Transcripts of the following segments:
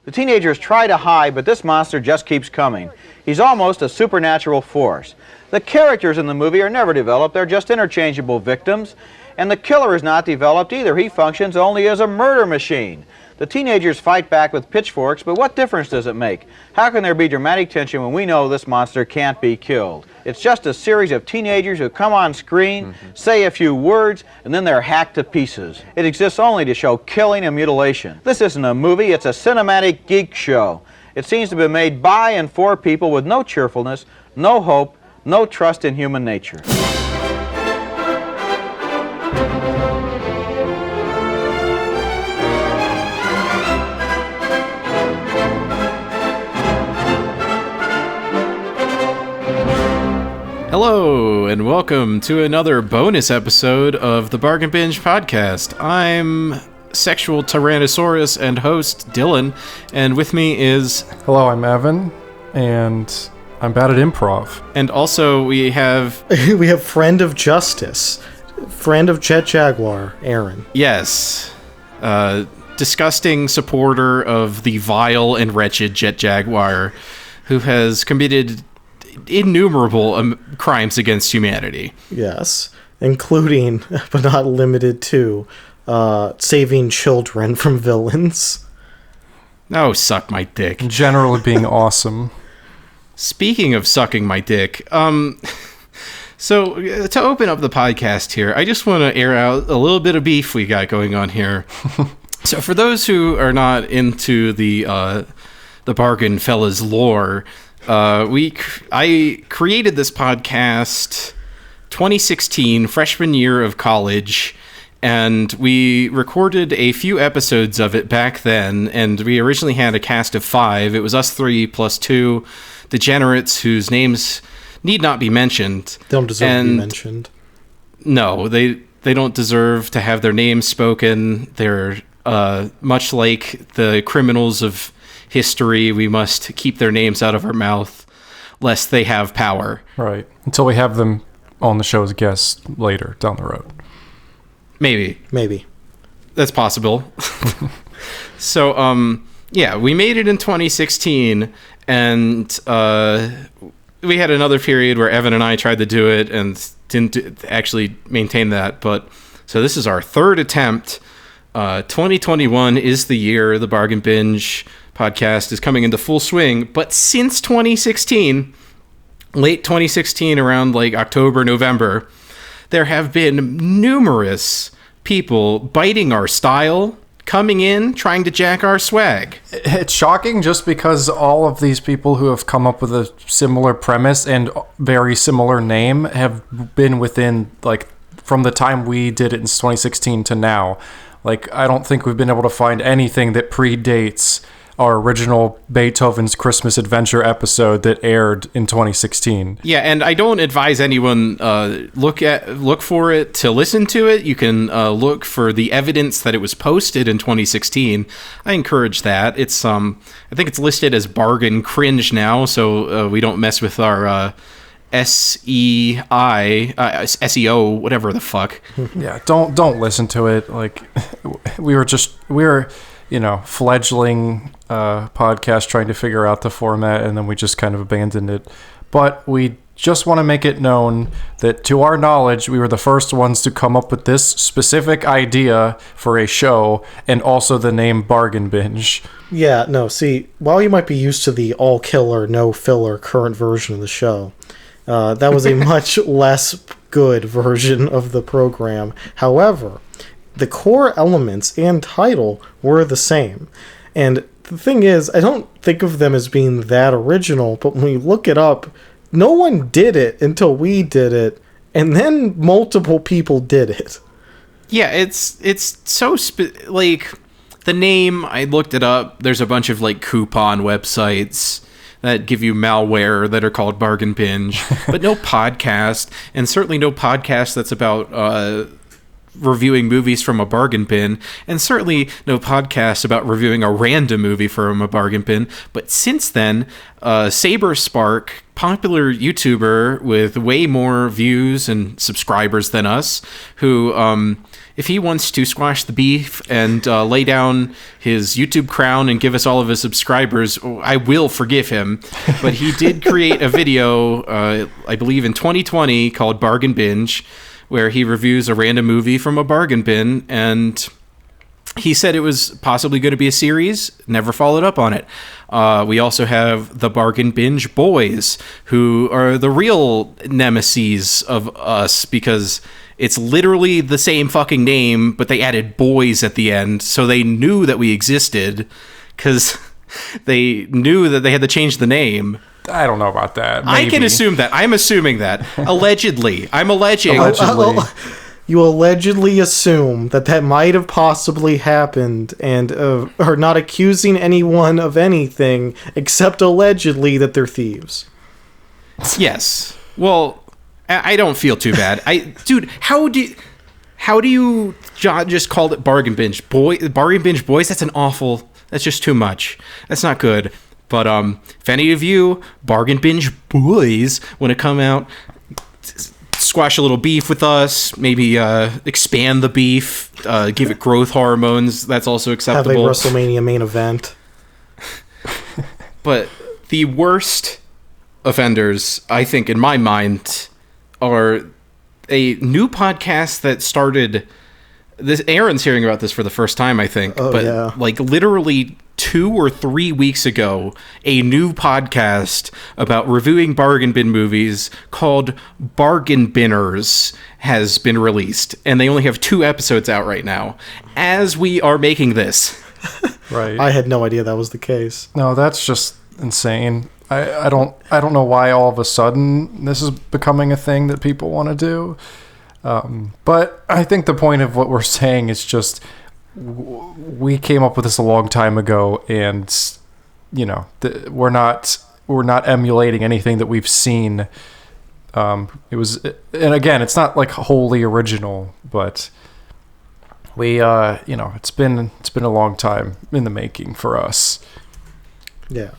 The teenagers try to hide, but this monster just keeps coming. He's almost a supernatural force. The characters in the movie are never developed, they're just interchangeable victims. And the killer is not developed either, he functions only as a murder machine. The teenagers fight back with pitchforks, but what difference does it make? How can there be dramatic tension when we know this monster can't be killed? It's just a series of teenagers who come on screen, say a few words, and then they're hacked to pieces. It exists only to show killing and mutilation. This isn't a movie, it's a cinematic geek show. It seems to be made by and for people with no cheerfulness, no hope, no trust in human nature. Hello, and welcome to another bonus episode of the Bargain Binge podcast. I'm sexual Tyrannosaurus and host Dylan, and with me is... Hello, I'm Evan, and I'm bad at improv. And also we have... we have friend of justice, friend of Jet Jaguar, Aaron. Yes, disgusting supporter of the vile and wretched Jet Jaguar, who has committed innumerable crimes against humanity. Yes, including, but not limited to, saving children from villains. Oh, suck my dick. Generally being awesome. Speaking of sucking my dick, so to open up the podcast here, I just want to air out a little bit of beef we got going on here. So for those who are not into the Bargain Fellas lore, I created this podcast 2016, freshman year of college, and we recorded a few episodes of it back then, and we originally had a cast of 5. It was us 3 plus 2 degenerates whose names need not be mentioned. They don't deserve to be mentioned. No, they don't deserve to have their names spoken. They're much like the criminals of history. We must keep their names out of our mouth lest they have power. Right. Until we have them on the show as guests later down the road. Maybe. That's possible. So, yeah, we made it in 2016, and we had another period where Evan and I tried to do it and didn't actually maintain that. But so this is our third attempt. 2021 is the year the Bargain Binge podcast is coming into full swing, but since 2016, late 2016, around like October, November, there have been numerous people biting our style, coming in, trying to jack our swag. It's shocking just because all of these people who have come up with a similar premise and very similar name have been within, like, from the time we did it in 2016 to now. Like, I don't think we've been able to find anything that predates our original Beethoven's Christmas Adventure episode that aired in 2016. Yeah, and I don't advise anyone look for it to listen to it. You can look for the evidence that it was posted in 2016. I encourage that. It's I think it's listed as bargain cringe now, so we don't mess with our SEO, whatever the fuck. Yeah, don't listen to it. Like, we're fledgling podcast trying to figure out the format, and then we just kind of abandoned it. But we just want to make it known that, to our knowledge, we were the first ones to come up with this specific idea for a show, and also the name Bargain Binge. Yeah, no, see, while you might be used to the all-killer, no-filler current version of the show, that was a much less good version of the program. However, the core elements and title were the same. And the thing is, I don't think of them as being that original, but when you look it up, no one did it until we did it, and then multiple people did it. Yeah, it's so like the name, I looked it up. There's a bunch of like coupon websites that give you malware that are called Bargain Binge, but no podcast, and certainly no podcast that's about reviewing movies from a bargain bin, and certainly no podcast about reviewing a random movie from a bargain bin. But since then, Saberspark, popular YouTuber with way more views and subscribers than us, who, if he wants to squash the beef and lay down his YouTube crown and give us all of his subscribers, I will forgive him. But he did create a video, I believe in 2020, called Bargain Binge, where he reviews a random movie from a bargain bin, and he said it was possibly going to be a series, never followed up on it. We also have the Bargain Binge Boys, who are the real nemesis of us, because it's literally the same fucking name, but they added boys at the end, so they knew that we existed, because they knew that they had to change the name. I don't know about that. Maybe. I can assume that. I'm assuming that. Allegedly. I'm alleging. Allegedly. You allegedly assume that might have possibly happened, and are not accusing anyone of anything except allegedly that they're thieves. Yes. Well, I don't feel too bad. Dude, how do you just call it Bargain Binge? Bargain Binge Boys? That's just too much. That's not good. But if any of you Bargain Binge Boys want to come out, squash a little beef with us, maybe expand the beef, give it growth hormones, that's also acceptable. Have a WrestleMania main event. But the worst offenders, I think, in my mind, are a new podcast that started... Aaron's hearing about this for the first time, I think. Like literally 2 or 3 weeks ago, a new podcast about reviewing bargain bin movies called Bargain Binners has been released, and they only have 2 episodes out right now as we are making this. Right. I had no idea that was the case. No, that's just insane. I don't know why all of a sudden this is becoming a thing that people want to do. But I think the point of what we're saying is just we came up with this a long time ago, and we're not emulating anything that we've seen. It was, and again, it's not like wholly original, but we it's been a long time in the making for us. Yeah.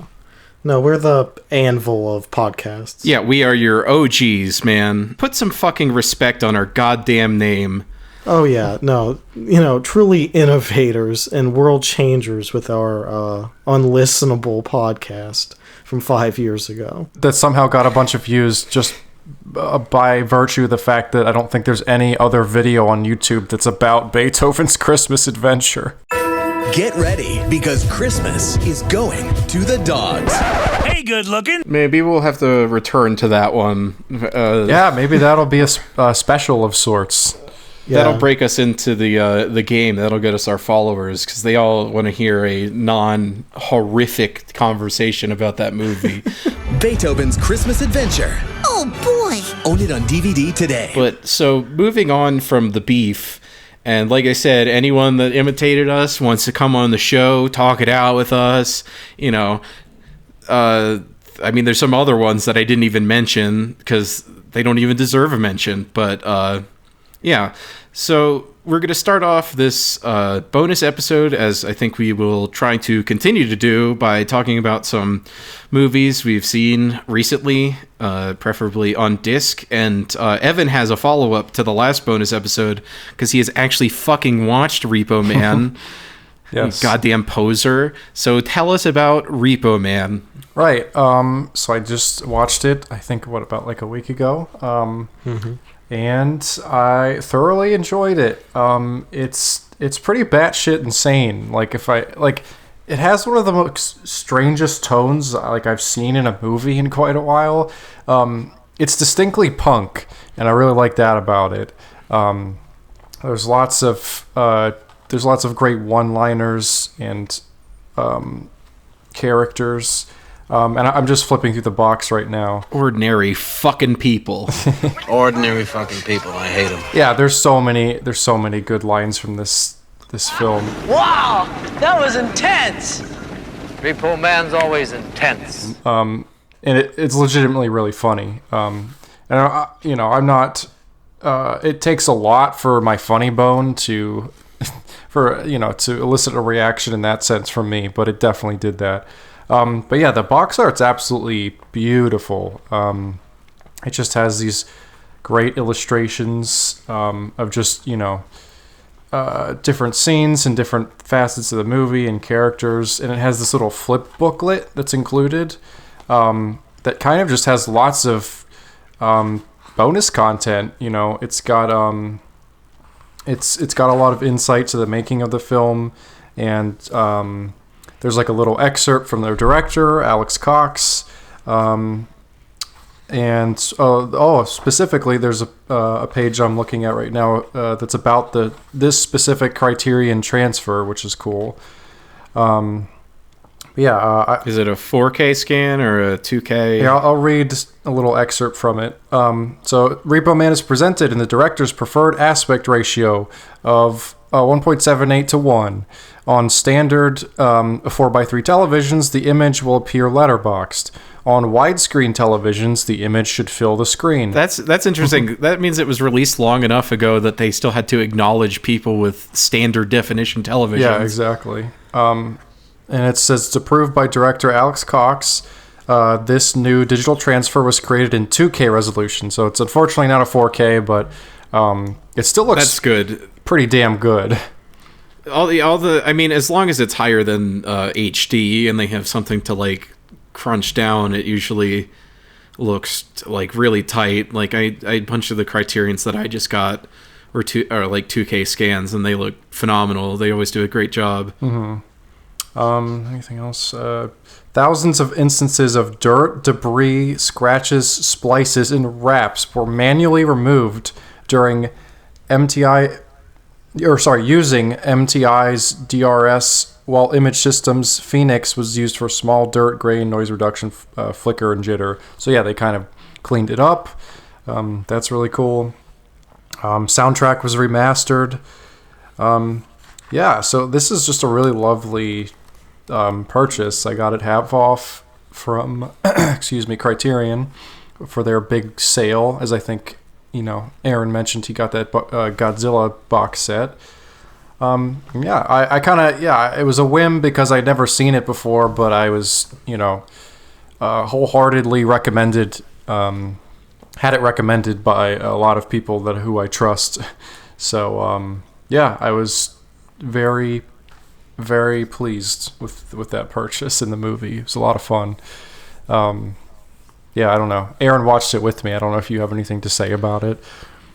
No, we're the anvil of podcasts. Yeah, we are your OGs, man. Put some fucking respect on our goddamn name. Oh, yeah. No, truly innovators and world changers with our unlistenable podcast from 5 years ago. That somehow got a bunch of views just by virtue of the fact that I don't think there's any other video on YouTube that's about Beethoven's Christmas Adventure. Get ready, because Christmas is going to the dogs. Hey, good looking. Maybe we'll have to return to that one. Yeah, maybe that'll be a special of sorts. Yeah. That'll break us into the game. That'll get us our followers, because they all want to hear a non-horrific conversation about that movie. Beethoven's Christmas Adventure. Oh, boy. Own it on DVD today. But so moving on from the beef, and like I said, anyone that imitated us wants to come on the show, talk it out with us, there's some other ones that I didn't even mention because they don't even deserve a mention. But yeah, so we're going to start off this bonus episode, as I think we will try to continue to do, by talking about some movies we've seen recently, preferably on disc. And Evan has a follow-up to the last bonus episode because he has actually fucking watched Repo Man. Yes. Goddamn poser. So tell us about Repo Man. Right. So I just watched it, I think, about like a week ago. And I thoroughly enjoyed it. It's pretty batshit insane. It has one of the most strangest tones I've seen in a movie in quite a while. It's distinctly punk, and I really like that about it. There's lots of great one-liners and characters. And I'm just flipping through the box right now. Ordinary fucking people. Ordinary fucking people. I hate them. Yeah, there's so many good lines from this film. Wow, that was intense. Repo Man's always intense. And it's legitimately really funny. And I'm not it takes a lot for my funny bone to to elicit a reaction in that sense from me, but it definitely did that. But yeah, the box art's absolutely beautiful. It just has these great illustrations of just, different scenes and different facets of the movie and characters. And it has this little flip booklet that's included that kind of just has lots of bonus content. It's got it's got a lot of insight to the making of the film, and there's like a little excerpt from the director, Alex Cox. And specifically, there's a page I'm looking at right now that's about this specific Criterion transfer, which is cool. Is it a 4K scan or a 2K? Yeah, I'll read a little excerpt from it. So Repo Man is presented in the director's preferred aspect ratio of 1.78 to 1. On standard 4:3 televisions, the image will appear letterboxed. On widescreen televisions, the image should fill the screen. That's interesting. That means it was released long enough ago that they still had to acknowledge people with standard definition televisions. Yeah, exactly. And it says it's approved by director Alex Cox. This new digital transfer was created in 2K resolution, so it's unfortunately not a 4K, but it still looks that's good, pretty damn good. All the I mean, as long as it's higher than HD and they have something to like crunch down, it usually looks like really tight. Like I a bunch of the Criterions that I just got are like 2K scans, and they look phenomenal. They always do a great job. Anything else? Thousands of instances of dirt, debris, scratches, splices, and wraps were manually removed during using MTI's DRS, while Image Systems Phoenix was used for small dirt, grain, noise reduction, flicker, and jitter. So yeah, they kind of cleaned it up. That's really cool. Soundtrack was remastered. So this is just a really lovely purchase. I got it half off from Criterion for their big sale, as I think Aaron mentioned. He got that Godzilla box set. It was a whim because I'd never seen it before, but I was wholeheartedly recommended, had it recommended by a lot of people who I trust. So I was very, very pleased with that purchase in the movie. It was a lot of fun. I don't know. Aaron watched it with me. I don't know if you have anything to say about it.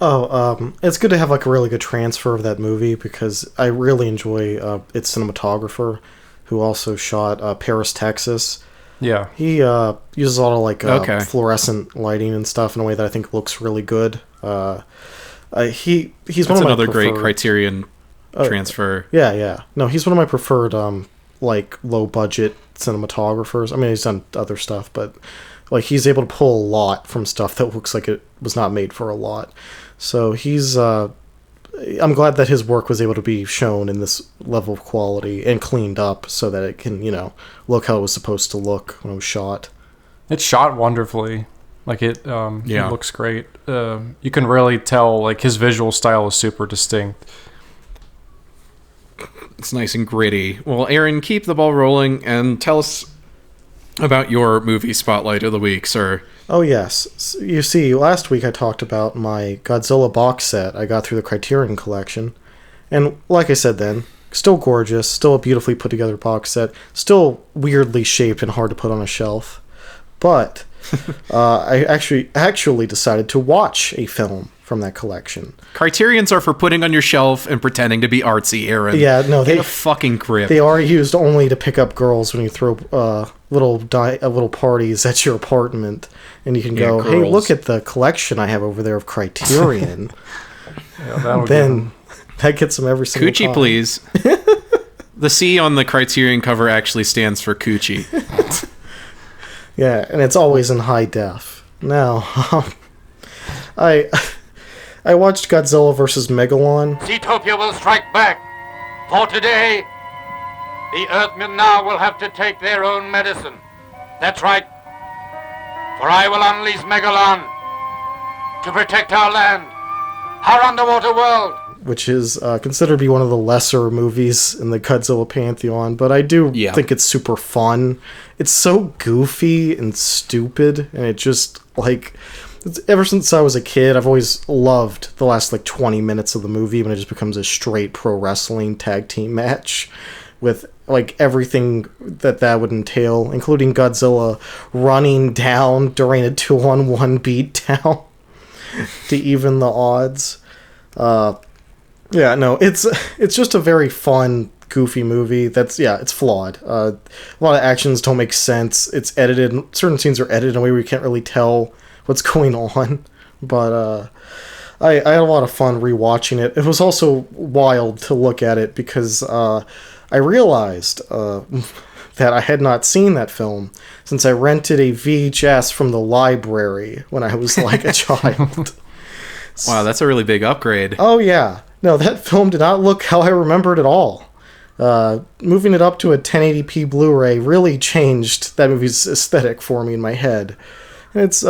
It's good to have like a really good transfer of that movie because I really enjoy its cinematographer, who also shot Paris, Texas. Yeah, he uses a lot of like fluorescent lighting and stuff in a way that I think looks really good. He's That's one of another my great Criterion transfer. Yeah. No, he's one of my preferred like low budget cinematographers. I mean, he's done other stuff, but like he's able to pull a lot from stuff that looks like it was not made for a lot. So he's I'm glad that his work was able to be shown in this level of quality and cleaned up so that it can, look how it was supposed to look when it was shot. It's shot wonderfully. Like it looks great. You can really tell like his visual style is super distinct. It's nice and gritty. Well, Aaron, keep the ball rolling and tell us about your movie spotlight of the week, sir. Oh, yes. You see, last week I talked about my Godzilla box set I got through the Criterion Collection. And like I said then, still gorgeous, still a beautifully put together box set, still weirdly shaped and hard to put on a shelf. But I actually decided to watch a film from that collection. Criterions are for putting on your shelf and pretending to be artsy, Aaron. Yeah, no, Get a fucking grip. They are used only to pick up girls when you throw little parties at your apartment, and you can go, girls. Hey, look at the collection I have over there of Criterion. Then that gets them every single Coochie, time. Please. The C on the Criterion cover actually stands for Coochie. Yeah, and it's always in high def. Now, I watched Godzilla vs. Megalon. Zootopia will strike back. For today, the Earthmen now will have to take their own medicine. That's right. For I will unleash Megalon to protect our land our underwater world. Which is considered to be one of the lesser movies in the Godzilla pantheon, but I do think it's super fun. It's so goofy and stupid, and it just, like, ever since I was a kid, I've always loved the last, 20 minutes of the movie when it just becomes a straight pro wrestling tag team match with, everything that would entail, including Godzilla running down during a 2-on-1 beatdown to even the odds. Yeah, no, it's just a very fun, goofy movie. It's flawed. A lot of actions don't make sense. It's edited. Certain scenes are edited in a way where you can't really tell what's going on. But I had a lot of fun rewatching it. It was also wild to look at it because I realized that I had not seen that film since I rented a VHS from the library when I was a child. Wow, that's a really big upgrade. Oh, yeah. No, that film did not look how I remembered at all. Moving it up to a 1080p Blu-ray really changed that movie's aesthetic for me in my head. It's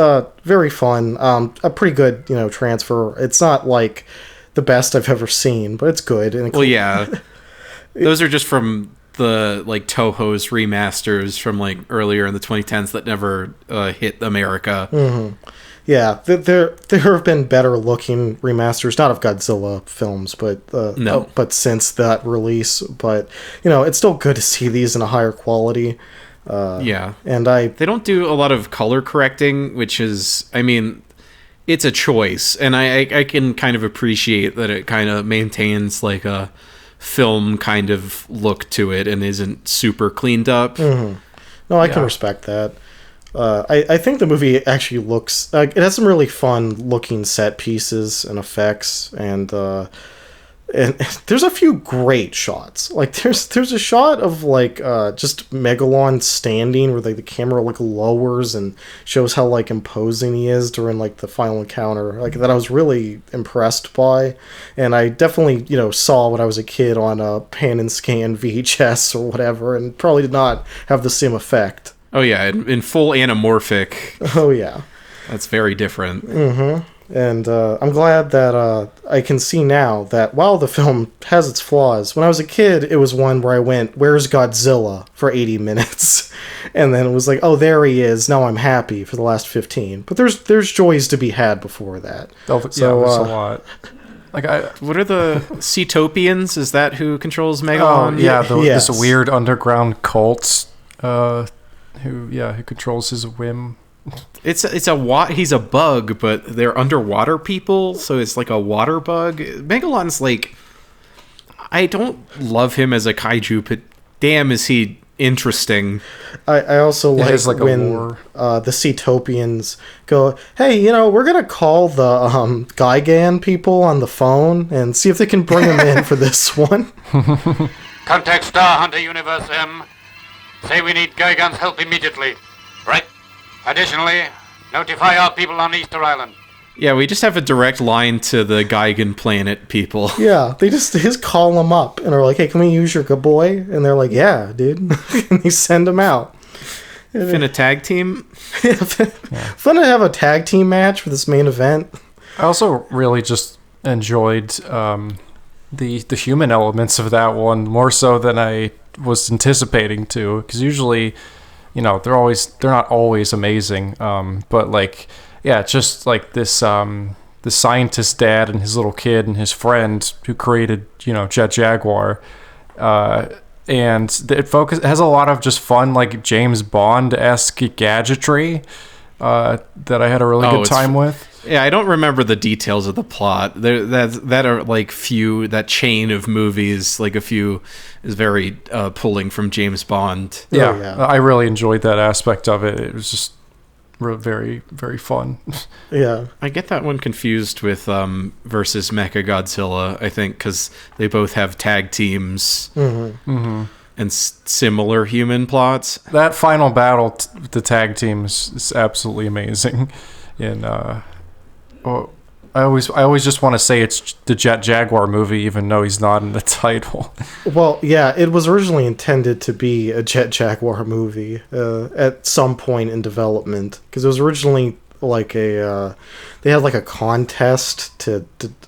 very fun. A pretty good, transfer. It's not the best I've ever seen, but it's good. And well, yeah. Those are just from the Toho's remasters from earlier in the 2010s that never hit America. Mm-hmm. Yeah, there have been better looking remasters, not of Godzilla films, but but since that release. But it's still good to see these in a higher quality. Yeah, and they don't do a lot of color correcting, which is, it's a choice, and I can kind of appreciate that it kind of maintains a film kind of look to it and isn't super cleaned up. Mm-hmm. No, I can respect that. I think the movie actually looks it has some really fun looking set pieces and effects, and there's a few great shots. There's a shot of just Megalon standing where the camera lowers and shows how imposing he is during the final encounter. That I was really impressed by, and I definitely saw when I was a kid on a pan and scan VHS or whatever, and probably did not have the same effect. Oh yeah, in full anamorphic. Oh yeah, that's very different. Mm-hmm. And I'm glad that I can see now that while the film has its flaws, when I was a kid, it was one where I went, "Where's Godzilla?" for 80 minutes, and then it was oh, there he is. Now I'm happy for the last 15. But there's joys to be had before that. So there's a lot. What are the Cetopians? Is that who controls Megalon? Oh yeah, this weird underground cult. Who controls his whim. He's a bug, but they're underwater people, so it's a water bug. Megalon's I don't love him as a kaiju, but damn is he interesting. I also when the Cetopians go, "Hey, we're gonna call the Gigan people on the phone and see if they can bring him in for this one." Contact Star Hunter Universe M. Say we need Gigan's help immediately. Right. Additionally, notify our people on Easter Island. Yeah, we just have a direct line to the Gigan planet people. Yeah, they just call them up and are like, "Hey, can we use your good boy?" And they're like, "Yeah, dude." And they send them out. Finna tag team? Fun to have a tag team match for this main event. I also really just enjoyed the human elements of that one more so than I was anticipating to, because usually they're not always amazing, but just this the scientist dad and his little kid and his friend who created Jet Jaguar, and it has a lot of just fun James Bond-esque gadgetry that I had a really good time with. Yeah, I don't remember the details of the plot. That chain of movies, a few is very pulling from James Bond. Yeah, I really enjoyed that aspect of it. It was just very, very fun. Yeah. I get that one confused with versus Mechagodzilla, I think, because they both have tag teams and similar human plots. That final battle, the tag teams, is absolutely amazing. And I always just want to say it's the Jet Jaguar movie, even though he's not in the title. Well, yeah, it was originally intended to be a Jet Jaguar movie at some point in development, because it was originally like they had like a contest to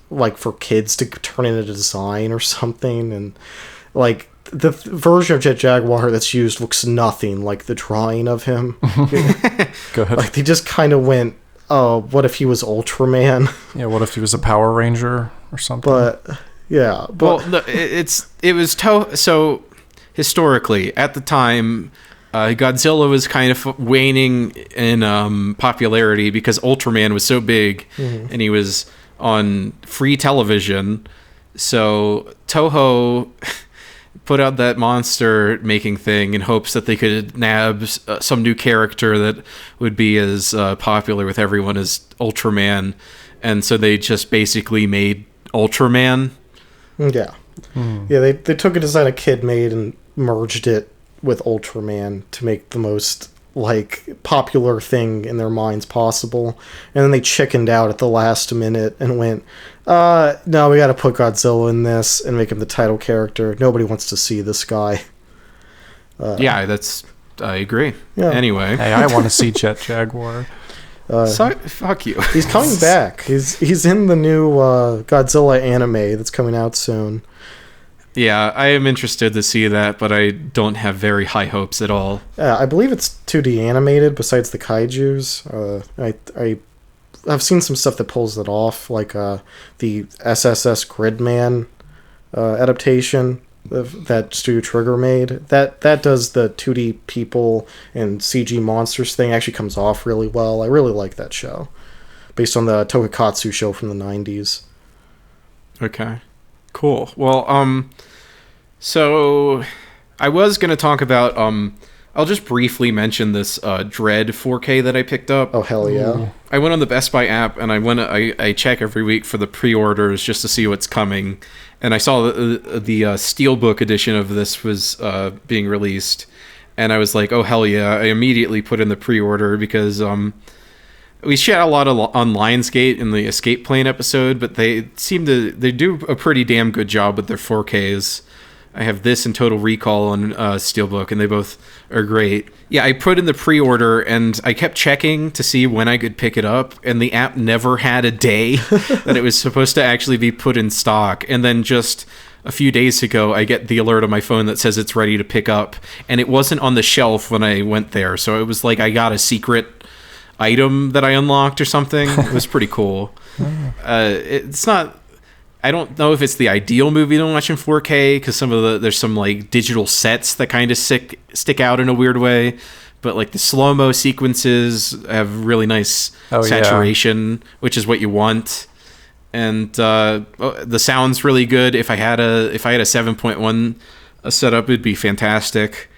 like for kids to turn in a design or something, and like the version of Jet Jaguar that's used looks nothing like the drawing of him. Good. Like they just kind of went, oh, what if he was Ultraman? Yeah, what if he was a Power Ranger or something? But yeah, but Well, it was so historically at the time, Godzilla was kind of waning in popularity because Ultraman was so big, and he was on free television. So Toho put out that monster making thing in hopes that they could nab some new character that would be as popular with everyone as Ultraman, and so they just basically made Ultraman. yeah, yeah. They took a design a kid made and merged it with Ultraman to make the most like popular thing in their minds possible, and then they chickened out at the last minute and went, no, we got to put Godzilla in this and make him the title character. Nobody wants to see this guy. Yeah, I agree. Yeah. Anyway, Hey, I want to see Jet Jaguar. so fuck you. He's coming back. He's in the new Godzilla anime that's coming out soon. Yeah, I am interested to see that, but I don't have very high hopes at all. I believe it's 2D animated. Besides the kaijus, I've seen some stuff that pulls it off, like the SSS Gridman adaptation that Studio Trigger made. That does the 2D people and CG monsters thing. Actually comes off really well. I really like that show, based on the Tokakatsu show from the 90s. Okay. Cool. Well, so I was going to talk about, I'll just briefly mention this Dread 4K that I picked up. Oh, hell yeah. Ooh. I went on the Best Buy app, and I check every week for the pre-orders just to see what's coming. And I saw the Steelbook edition of this was being released, and I was like, oh, hell yeah. I immediately put in the pre-order because we chat a lot on Lionsgate in the Escape Plane episode, but they do a pretty damn good job with their 4Ks. I have this and Total Recall on Steelbook, and they both are great. Yeah, I put in the pre-order, and I kept checking to see when I could pick it up, and the app never had a day that it was supposed to actually be put in stock. And then just a few days ago, I get the alert on my phone that says it's ready to pick up, and it wasn't on the shelf when I went there, so it was like I got a secret item that I unlocked or something. It was pretty cool. It's not, I don't know if it's the ideal movie to watch in 4K because there's some like digital sets that kind of stick out in a weird way, but like the slow-mo sequences have really nice saturation, which is what you want. And the sound's really good. If I had a 7.1 setup, it'd be fantastic.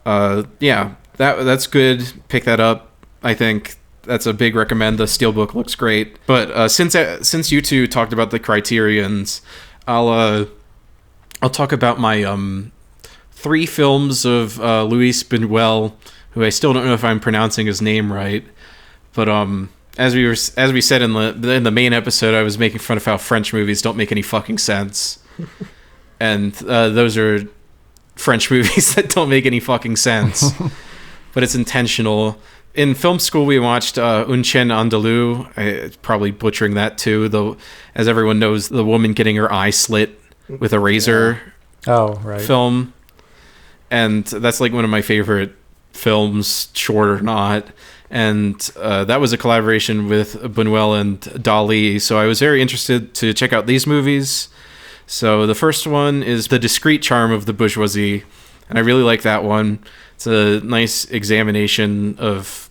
Yeah, that's good. Pick that up. I think that's a big recommend. The Steelbook looks great. But since you two talked about the criterions, I'll talk about my 3 films of Luis Buñuel, who I still don't know if I'm pronouncing his name right. But as we said in the main episode, I was making fun of how French movies don't make any fucking sense, and those are French movies that don't make any fucking sense. But it's intentional. In film school, we watched Un Chien Andalou. I'm probably butchering that too, though. As everyone knows, the woman getting her eye slit with a razor. Oh, right. Film, and that's like one of my favorite films, short or not. And that was a collaboration with Buñuel and Dali. So I was very interested to check out these movies. So the first one is The Discreet Charm of the Bourgeoisie, and I really like that one. It's a nice examination of,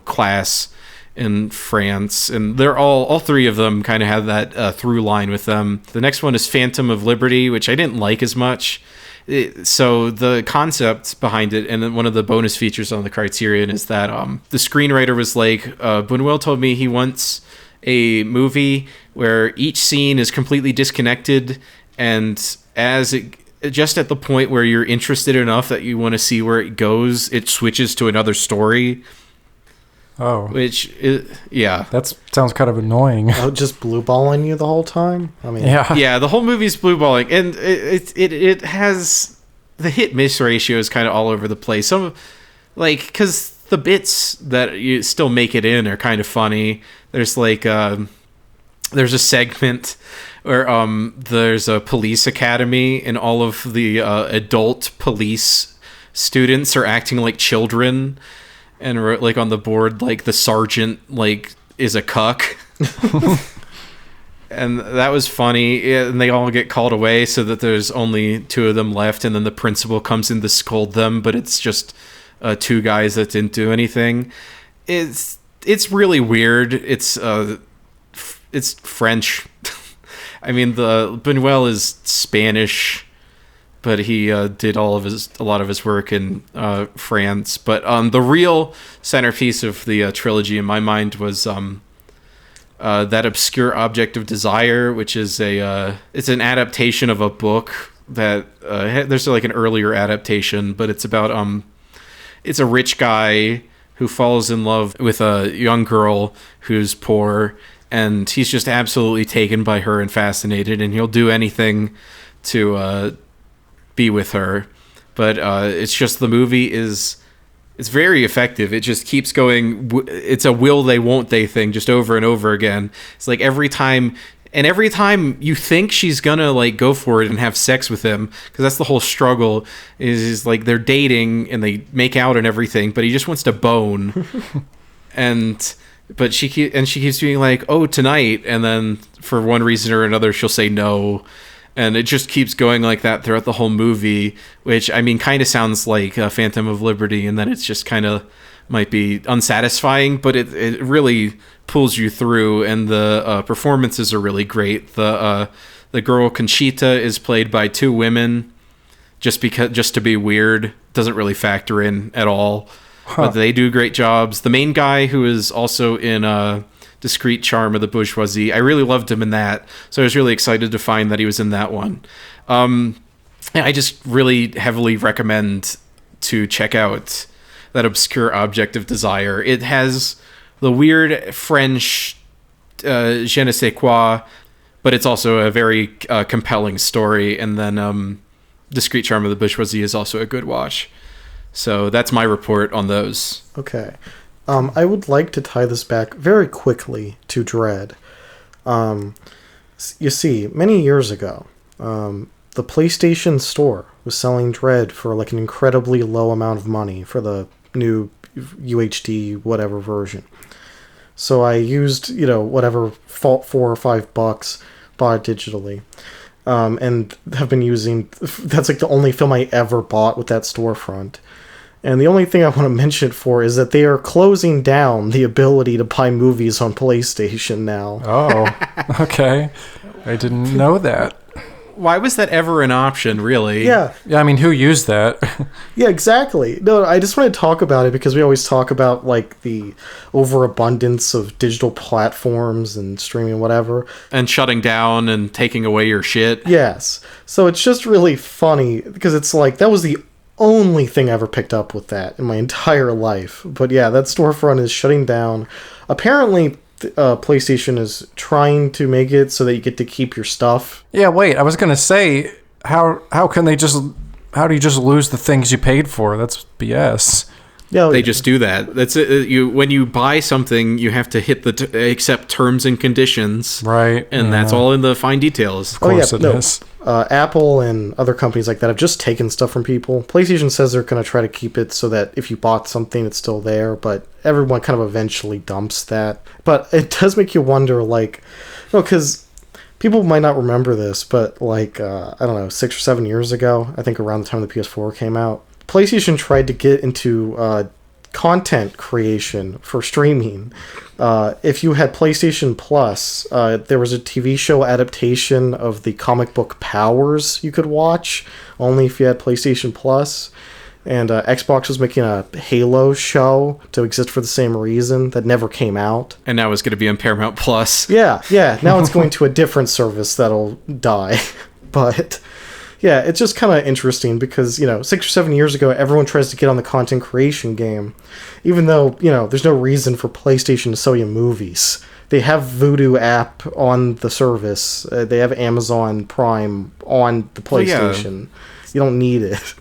class in France, and they're all 3 of them kind of have that through line with them. The next one is Phantom of Liberty, which I didn't like as much. So the concept behind it, and then one of the bonus features on the Criterion is that the screenwriter was like, Buñuel told me he wants a movie where each scene is completely disconnected, and just at the point where you're interested enough that you want to see where it goes, it switches to another story. Oh. Yeah. That sounds kind of annoying. Oh, just blue balling you the whole time? I mean, yeah, the whole movie's blue balling, and it has the hit miss ratio is kind of all over the place. Some, because the bits that you still make it in are kind of funny. There's like there's a segment where there's a police academy and all of the adult police students are acting like children, and like on the board, like the sergeant like is a cuck. And that was funny, and they all get called away so that there's only 2 of them left, and then the principal comes in to scold them, but it's just 2 guys that didn't do anything. It's really weird. It's French. I mean, the Buñuel is Spanish, but he did a lot of his work in France. But the real centerpiece of the trilogy, in my mind, was that Obscure Object of Desire, which is it's an adaptation of a book that there's like an earlier adaptation, but it's about it's a rich guy who falls in love with a young girl who's poor, and he's just absolutely taken by her and fascinated, and he'll do anything to be with her. But it's just, the movie it's very effective. It just keeps going. It's a will they, won't they thing just over and over again. It's like every time you think she's gonna like go for it and have sex with him, because that's the whole struggle, is like they're dating and they make out and everything, but he just wants to bone. But she keeps being like, oh, tonight, and then for one reason or another she'll say no. And it just keeps going like that throughout the whole movie, which, I mean, kind of sounds like Phantom of Liberty, and then it's just kind of might be unsatisfying, but it really pulls you through, and the performances are really great. The girl Conchita is played by 2 women, just to be weird. Doesn't really factor in at all, but they do great jobs. The main guy, who is also in Discreet Charm of the Bourgeoisie, I really loved him in that, so I was really excited to find that he was in that one. I just really heavily recommend to check out that Obscure Object of Desire. It has the weird French je ne sais quoi, but it's also a very compelling story, and then Discreet Charm of the Bourgeoisie is also a good watch. So that's my report on those. Okay. I would like to tie this back very quickly to Dread. You see, many years ago, the PlayStation Store was selling Dread for like an incredibly low amount of money for the new UHD whatever version. So I used, whatever, $4 or $5, bought it digitally. And have been using, that's like the only film I ever bought with that storefront. And the only thing I want to mention it for is that they are closing down the ability to buy movies on PlayStation now. Oh, okay. I didn't know that. Why was that ever an option, really? Yeah, I mean, who used that? Yeah, exactly. No, I just want to talk about it because we always talk about like the overabundance of digital platforms and streaming, whatever. And shutting down and taking away your shit. Yes. So it's just really funny because it's like that was the only thing I ever picked up with that in my entire life. But yeah, that storefront is shutting down. Apparently, PlayStation is trying to make it so that you get to keep your stuff. Yeah, wait, I was gonna say, how do you just lose the things you paid for? That's BS. Yeah, they just do that. That's it. When you buy something, you have to hit the accept terms and conditions, right? And that's all in the fine details. Of course, it is. Apple and other companies like that have just taken stuff from people. PlayStation says they're going to try to keep it so that if you bought something, it's still there, but everyone kind of eventually dumps that. But it does make you wonder, like, because people might not remember this, but like, I don't know, 6 or 7 years ago, I think around the time the PS4 came out, PlayStation tried to get into content creation for streaming. If you had PlayStation Plus, there was a TV show adaptation of the comic book Powers you could watch, only if you had PlayStation Plus. And Xbox was making a Halo show to exist for the same reason that never came out. And now it's going to be on Paramount Plus. Yeah. Now it's going to a different service that'll die. But yeah, it's just kind of interesting because, 6 or 7 years ago, everyone tries to get on the content creation game, even though, there's no reason for PlayStation to sell you movies. They have Vudu app on the service. They have Amazon Prime on the PlayStation. You don't need it.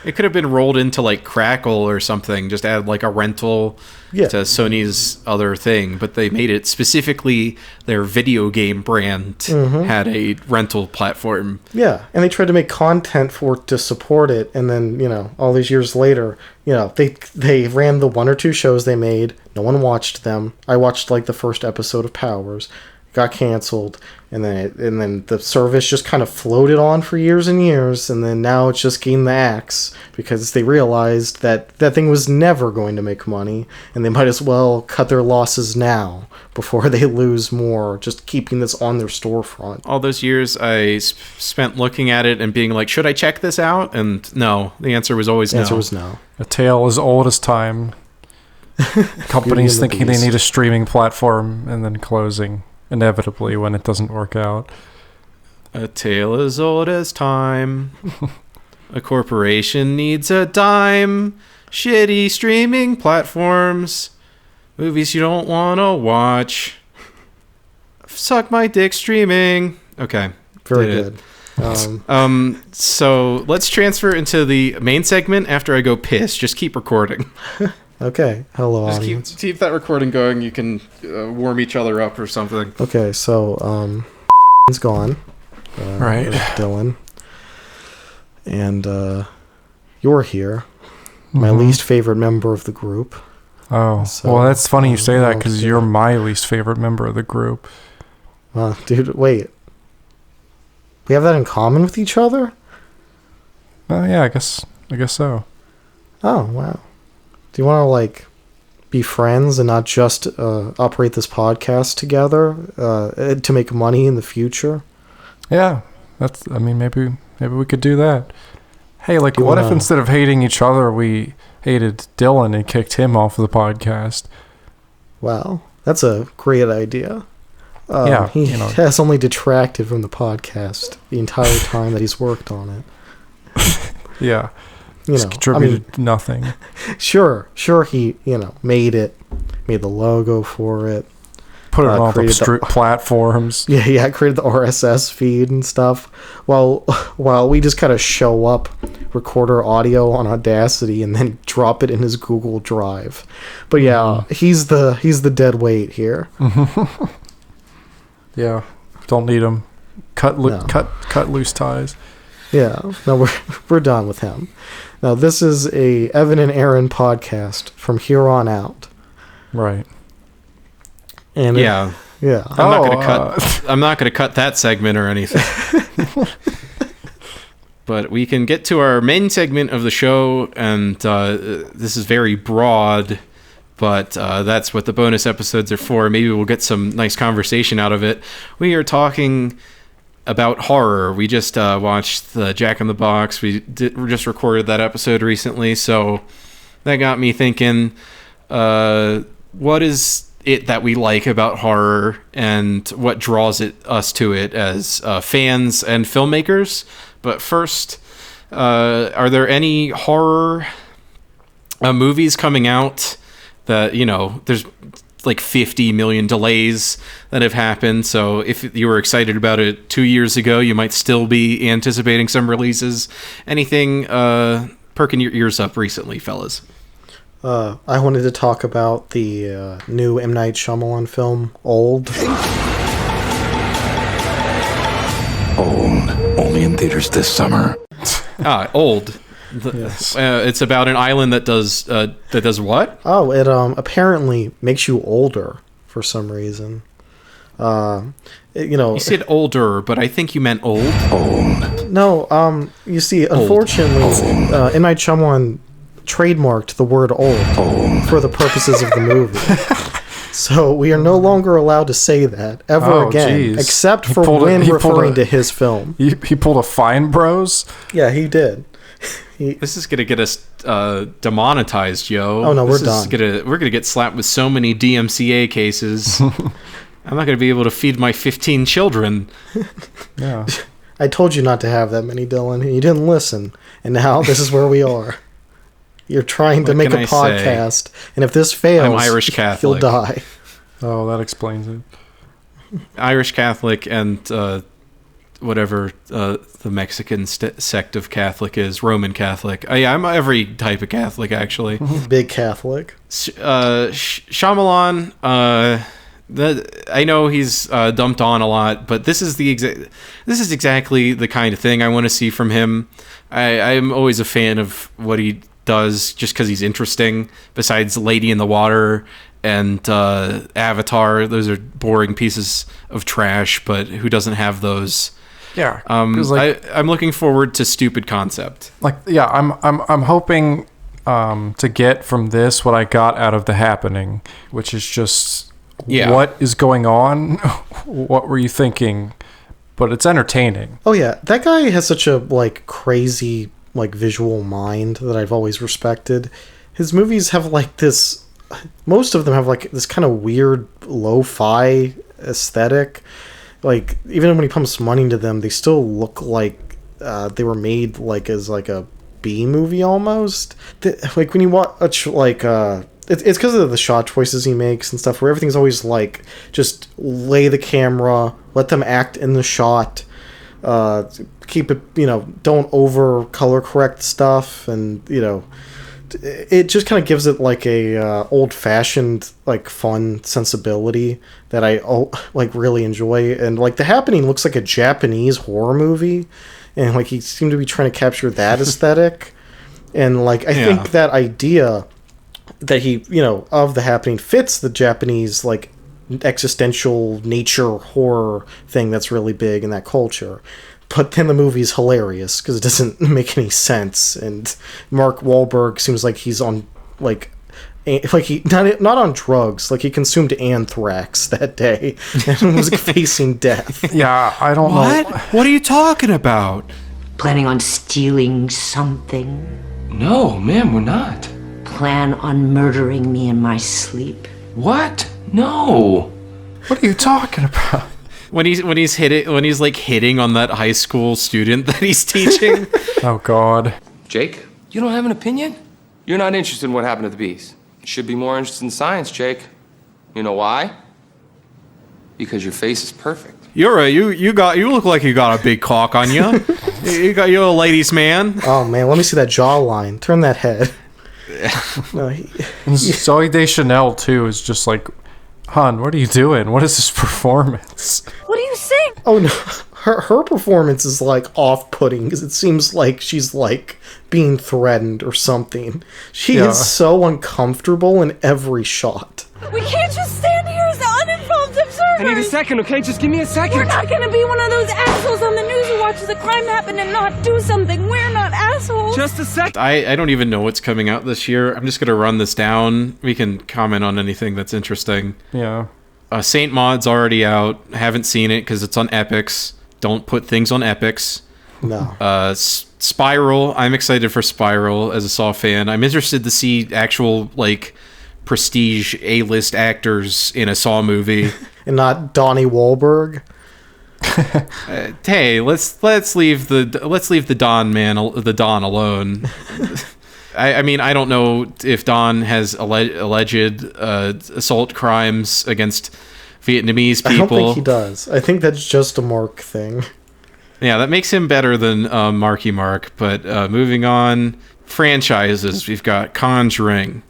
It could have been rolled into like Crackle or something. Just add like a rental to Sony's other thing, but they made it specifically their video game brand had a rental platform. Yeah, and they tried to make content for it to support it, and then all these years later, they ran the 1 or 2 shows they made. No one watched them. I watched like the first episode of Powers. Got canceled, and then the service just kind of floated on for years and years, and then now it's just gained the axe because they realized that thing was never going to make money, and they might as well cut their losses now before they lose more just keeping this on their storefront. All those years I spent looking at it and being like, should I check this out? And no, the answer was always no. The answer was no. A tale as old as time. Companies thinking they need a streaming platform and then closing inevitably when it doesn't work out. A tale as old as time. A corporation needs a dime. Shitty streaming platforms. Movies you don't want to watch. Suck my dick streaming. Okay. Very good. So let's transfer into the main segment after I go piss. Just keep recording. Okay. Hello, Just audience. keep that recording going. You can warm each other up or something. Okay, so it's gone. Right. Dylan. And you're here. My least favorite member of the group. Oh, So, well, that's funny you say that because okay. you're my least favorite member of the group. Dude, wait. We have that in common with each other? Oh, yeah, I guess so. Oh, wow. Do you want to, be friends and not just operate this podcast together to make money in the future? Yeah, maybe we could do that. Hey, what wanna- if instead of hating each other, we hated Dylan and kicked him off of the podcast? Wow, that's a great idea. Yeah, he has only detracted from the podcast the entire time that he's worked on it. Yeah. He's contributed nothing. Sure, he, made the logo for it. Put it on all the created platforms. Yeah, created the RSS feed and stuff. While we just kind of show up, record our audio on Audacity, and then drop it in his Google Drive. But yeah, he's the dead weight here. Yeah, don't need him. Cut loose ties. Yeah, no, we're done with him. Now this is a Evan and Aaron podcast from here on out. Right. And yeah. I'm not gonna cut that segment or anything. But we can get to our main segment of the show, and this is very broad, but that's what the bonus episodes are for. Maybe we'll get some nice conversation out of it. We are talking about horror. We just watched the Jack in the Box. We just recorded that episode recently, so that got me thinking, what is it that we like about horror, and what draws us to it as fans and filmmakers? But first, are there any horror movies coming out that, there's like 50 million delays that have happened, so if you were excited about it 2 years ago, you might still be anticipating some releases. Anything perking your ears up recently, fellas? I wanted to talk about the new M. Night Shyamalan film, Old. Old. Only in theaters this summer. Old. Yes. It's about an island that does what? Oh, it apparently makes you older for some reason. You said older, but I think you meant old. Old. No, you see, unfortunately, M. Night Shyamalan trademarked the word old for the purposes of the movie. So we are no longer allowed to say that ever again, geez. Except for when referring to his film. He pulled a Fine Bros? Yeah, he did. This is gonna get us demonetized, yo. Oh no, we're done. We're gonna get slapped with so many DMCA cases. I'm not gonna be able to feed my 15 children. Yeah. I told you not to have that many, Dylan, and you didn't listen. And now this is where we are. You're trying to make a podcast, and if this fails, I'm Irish Catholic. You'll die. Oh, that explains it. Irish Catholic and whatever the Mexican sect of Catholic is, Roman Catholic. Yeah, I'm every type of Catholic, actually. Big Catholic. Shyamalan, I know he's dumped on a lot, but this is exactly the kind of thing I want to see from him. I'm always a fan of what he does just because he's interesting. Besides Lady in the Water and Avatar, those are boring pieces of trash, but who doesn't have those? Yeah, I'm looking forward to stupid concept. I'm hoping to get from this what I got out of The Happening, which is just what is going on, what were you thinking, but it's entertaining. Oh yeah, that guy has such a crazy visual mind that I've always respected. His movies have most of them have this kind of weird lo-fi aesthetic. Even when he pumps money into them, they still look like they were made as a B movie almost. When you watch it's because of the shot choices he makes and stuff, where everything's always just lay the camera, let them act in the shot, keep it, don't over color correct stuff, and it just kind of gives it a old fashioned fun sensibility that I really enjoy. And The Happening looks like a Japanese horror movie, and he seemed to be trying to capture that aesthetic. And I think that idea that he of The Happening fits the Japanese existential nature horror thing that's really big in that culture. But then the movie's hilarious because it doesn't make any sense, and Mark Wahlberg seems like he's on he not on drugs, he consumed anthrax that day and was facing death. Yeah, I don't know. What are you talking about? Planning on stealing something? No, ma'am, we're not. Plan on murdering me in my sleep? What? No. What are you talking about? When he's hitting on that high school student that he's teaching. Oh God. Jake, you don't have an opinion? You're not interested in what happened to the bees. You should be more interested in science, Jake. You know why? Because your face is perfect. You're you look like you got a big cock on you. You're a ladies' man. Oh man, let me see that jawline. Turn that head. No, Zoe Deschanel too is just hon, what are you doing? What is this performance? What are you saying? Oh no, her performance is off-putting because it seems like she's being threatened or something. She is so uncomfortable in every shot. We can't just stand here as uninvolved observers. I need a second, okay? Just give me a second. We're not gonna be one of those assholes on the news who watches a crime happen and not do something. We're not assholes. Just a second. I don't even know what's coming out this year. I'm just gonna run this down. We can comment on anything that's interesting. Yeah. Saint Maud's already out. Haven't seen it because it's on Epix. Don't put things on Epix. No. Spiral. I'm excited for Spiral as a Saw fan. I'm interested to see actual prestige A-list actors in a Saw movie, and not Donnie Wahlberg. Hey, let's leave the Don alone. I mean, I don't know if Don has alleged assault crimes against Vietnamese people. I don't think he does. I think that's just a Mark thing. Yeah, that makes him better than Marky Mark. But moving on, franchises, we've got Conjuring,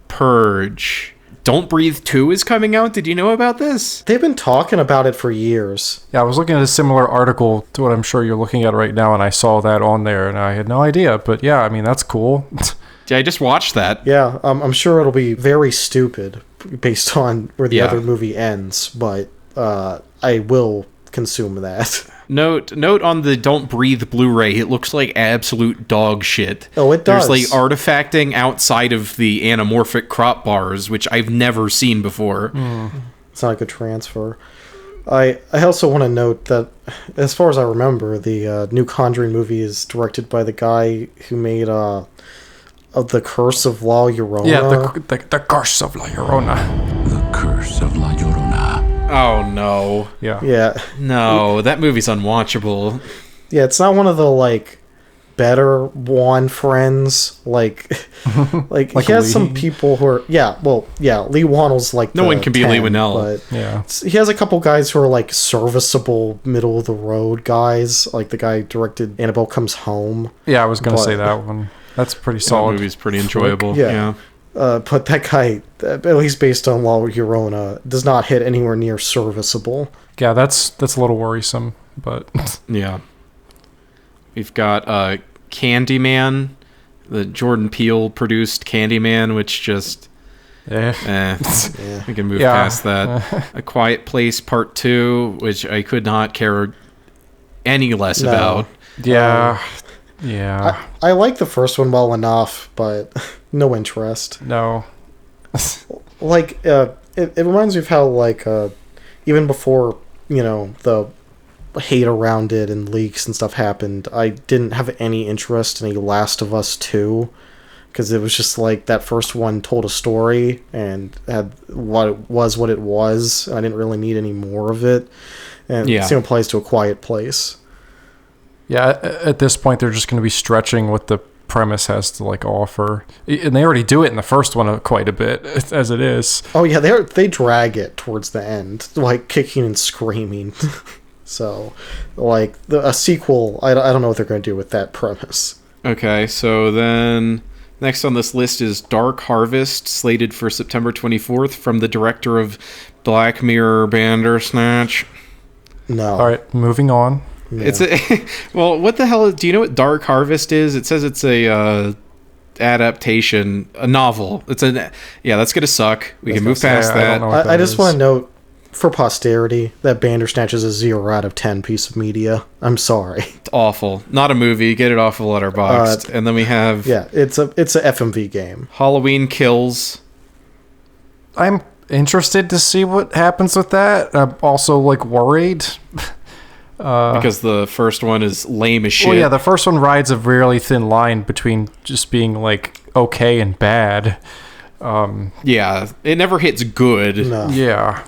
Purge, Don't Breathe 2 is coming out. Did you know about this? They've been talking about it for years. Yeah, I was looking at a similar article to what I'm sure you're looking at right now, and I saw that on there, and I had no idea. But yeah, I mean, that's cool. Yeah, I just watched that. Yeah, I'm sure it'll be very stupid based on where the other movie ends, but I will consume that. Note on the Don't Breathe Blu-ray, it looks like absolute dog shit. Oh, it does. There's artifacting outside of the anamorphic crop bars, which I've never seen before. It's not a good transfer. I also want to note that, as far as I remember, the new Conjuring movie is directed by the guy who made The Curse of La Llorona. Yeah, the Curse of La Llorona. The Curse of La Llorona. Oh, no. Yeah. No, that movie's unwatchable. Yeah, it's not one of the, better Juan friends. Like he has Lee. some people who are Lee Wannell's like No one can be 10, Lee Whannell. but he has a couple guys who are like serviceable, middle of the road guys. Like the guy who directed Annabelle Comes Home. Yeah, I was gonna say that one. That's pretty solid. That movie's pretty enjoyable. Yeah. But that guy, at least based on La Llorona, does not hit anywhere near serviceable. Yeah, that's a little worrisome, but yeah. We've got Candyman, the Jordan Peele produced Candyman, which just we can move past that. A Quiet Place Part 2, which I could not care any less about. Yeah. I like the first one well enough, but no interest. No. Like, it reminds me of how, like, even before, the hate around it and leaks and stuff happened, I didn't have any interest in a Last of Us 2, because it was just like that first one told a story and had what it was. I didn't really need any more of it. And the same applies to A Quiet Place. Yeah, at this point, they're just going to be stretching what the premise has to like offer, and they already do it in the first one quite a bit as it is. Oh yeah, they drag it towards the end, like kicking and screaming. So, like a sequel, I don't know what they're going to do with that premise. Okay, so then next on this list is Dark Harvest, slated for September 24th, from the director of Black Mirror Bandersnatch. No. All right, moving on. Yeah. It's well, what the hell? Do you know what Dark Harvest is? It says it's a adaptation, a novel. That's gonna suck. We can move past that. I just want to note for posterity that Bandersnatch is a 0 out of 10 piece of media. I'm sorry. It's awful. Not a movie. Get it off the letterboxd. And then we have it's a FMV game. Halloween Kills. I'm interested to see what happens with that. I'm also like worried. Because the first one is lame as shit. Well, yeah, the first one rides a really thin line between just being like okay and bad. Yeah, it never hits good. No. Yeah.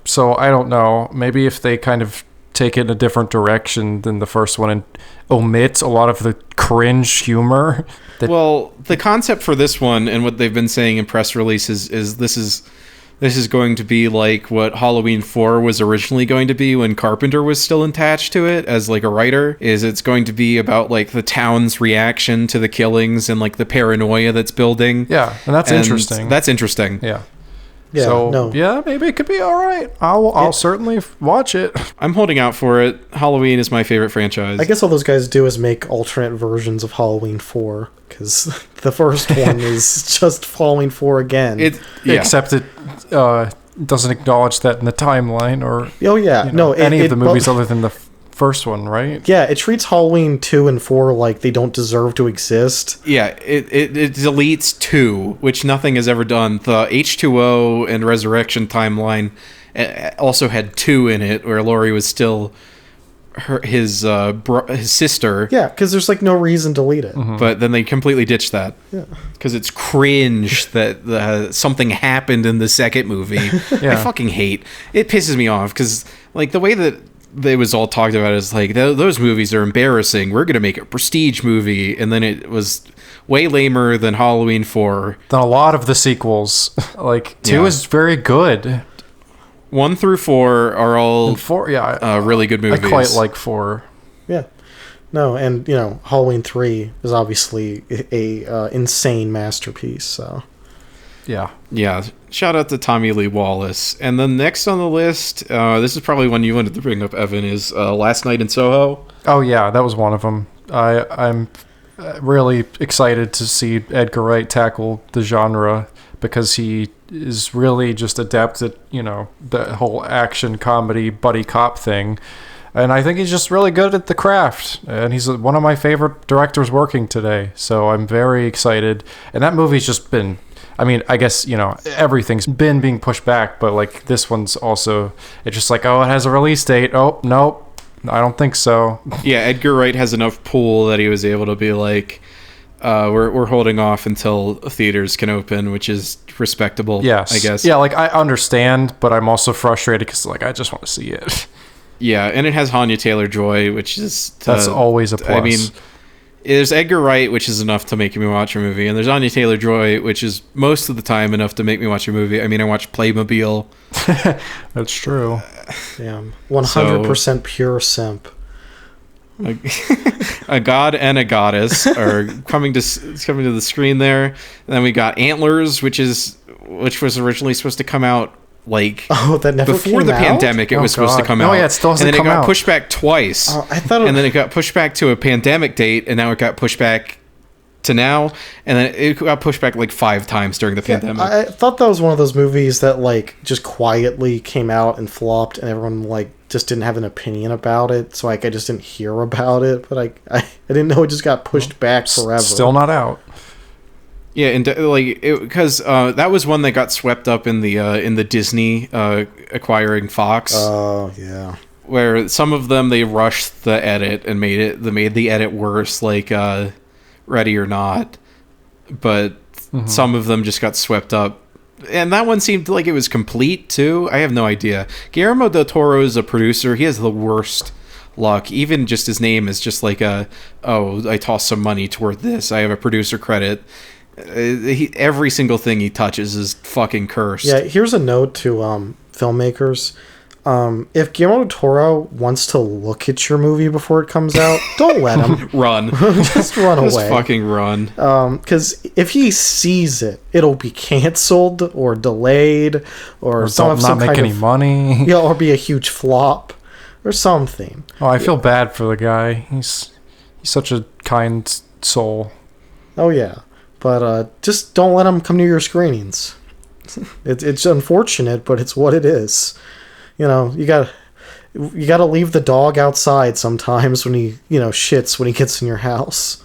So I don't know. Maybe if they kind of take it in a different direction than the first one and omit a lot of the cringe humor. Well, the concept for this one and what they've been saying in press releases is this is going to be like what Halloween 4 was originally going to be when Carpenter was still attached to it as like a writer. It's going to be about like the town's reaction to the killings and like the paranoia that's building. Yeah, and that's interesting. That's interesting. Yeah. Yeah, so, yeah, maybe it could be all right. I'll certainly watch it. I'm holding out for it. Halloween is my favorite franchise. I guess all those guys do is make alternate versions of Halloween 4, because the first one is just Halloween 4 again. Except it doesn't acknowledge that in the timeline or any of the movies other than the first one, right? Yeah, it treats Halloween 2 and 4 like they don't deserve to exist. Yeah, it deletes 2, which nothing has ever done. The H2O and Resurrection timeline also had 2 in it, where Laurie was still his sister. Yeah, because there's like no reason to delete it. Mm-hmm. But then they completely ditched that. Yeah, because it's cringe that something happened in the second movie. Yeah. I fucking hate. It pisses me off because like the way that it was all talked about is like those movies are embarrassing. We're gonna make a prestige movie, and then it was way lamer than Halloween 4. Than a lot of the sequels. Like 2 is very good. 1 through 4 are all and 4, really good movies. I quite like 4. Yeah, no, and Halloween 3 is obviously a insane masterpiece. So yeah. Shout out to Tommy Lee Wallace. And then next on the list, this is probably one you wanted to bring up, Evan, is Last Night in Soho. Oh yeah, that was one of them. I'm really excited to see Edgar Wright tackle the genre because he is really just adept at the whole action comedy buddy cop thing. And I think he's just really good at the craft. And he's one of my favorite directors working today. So I'm very excited. And that movie's just been, I guess, everything's been being pushed back. But like this one's also, it's just like, oh, it has a release date. Oh, nope, I don't think so. Yeah, Edgar Wright has enough pull that he was able to be like, we're holding off until theaters can open, which is respectable, yes. I guess. Yeah, like I understand, but I'm also frustrated because like I just want to see it. Yeah, and it has Anya Taylor-Joy, which is... That's always a plus. There's Edgar Wright, which is enough to make me watch a movie, and there's Anya Taylor-Joy, which is most of the time enough to make me watch a movie. I mean, I watch Playmobil. That's true. Damn, 100% pure simp. A god and a goddess are coming to the screen there. And then we got Antlers, which was originally supposed to come out that never before came the out? pandemic. It was supposed to come out. Oh yeah, it still hasn't and then come it got out. pushed back twice. I thought and then it got pushed back to a pandemic date, and now it got pushed back to now, and then it got pushed back 5 times during the pandemic. I thought that was one of those movies that just quietly came out and flopped, and everyone just didn't have an opinion about it. So I just didn't hear about it, but I didn't know it just got pushed back forever. Still not out. Yeah, and because that was one that got swept up in the Disney acquiring Fox. Oh yeah. Where some of them they rushed the edit and made the edit worse, Ready or Not, but some of them just got swept up, and that one seemed like it was complete too. I have no idea. Guillermo del Toro is a producer. He has the worst luck. Even just his name is just I tossed some money toward this. I have a producer credit. Every single thing he touches is fucking cursed. Yeah, here's a note to filmmakers. If Guillermo del Toro wants to look at your movie before it comes out, don't let him. Run. Just run away. Just fucking run. Because if he sees it, it'll be canceled or delayed or not make any money. Yeah, or be a huge flop or something. Oh, I feel bad for the guy. He's such a kind soul. Oh yeah, but just don't let him come to your screenings. It's unfortunate, but it's what it is. You gotta leave the dog outside sometimes when he shits when he gets in your house.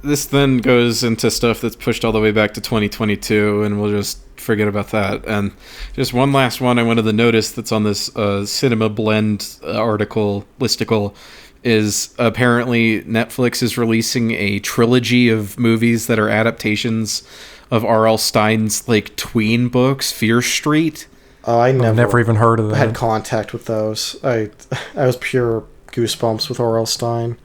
This then goes into stuff that's pushed all the way back to 2022, and we'll just forget about that. And just one last one I wanted to notice that's on this Cinema Blend listicle is apparently Netflix is releasing a trilogy of movies that are adaptations of R.L. Stine's tween books, Fear Street. I've never even heard of that. Had contact with those. I was pure goosebumps with R.L. Stine.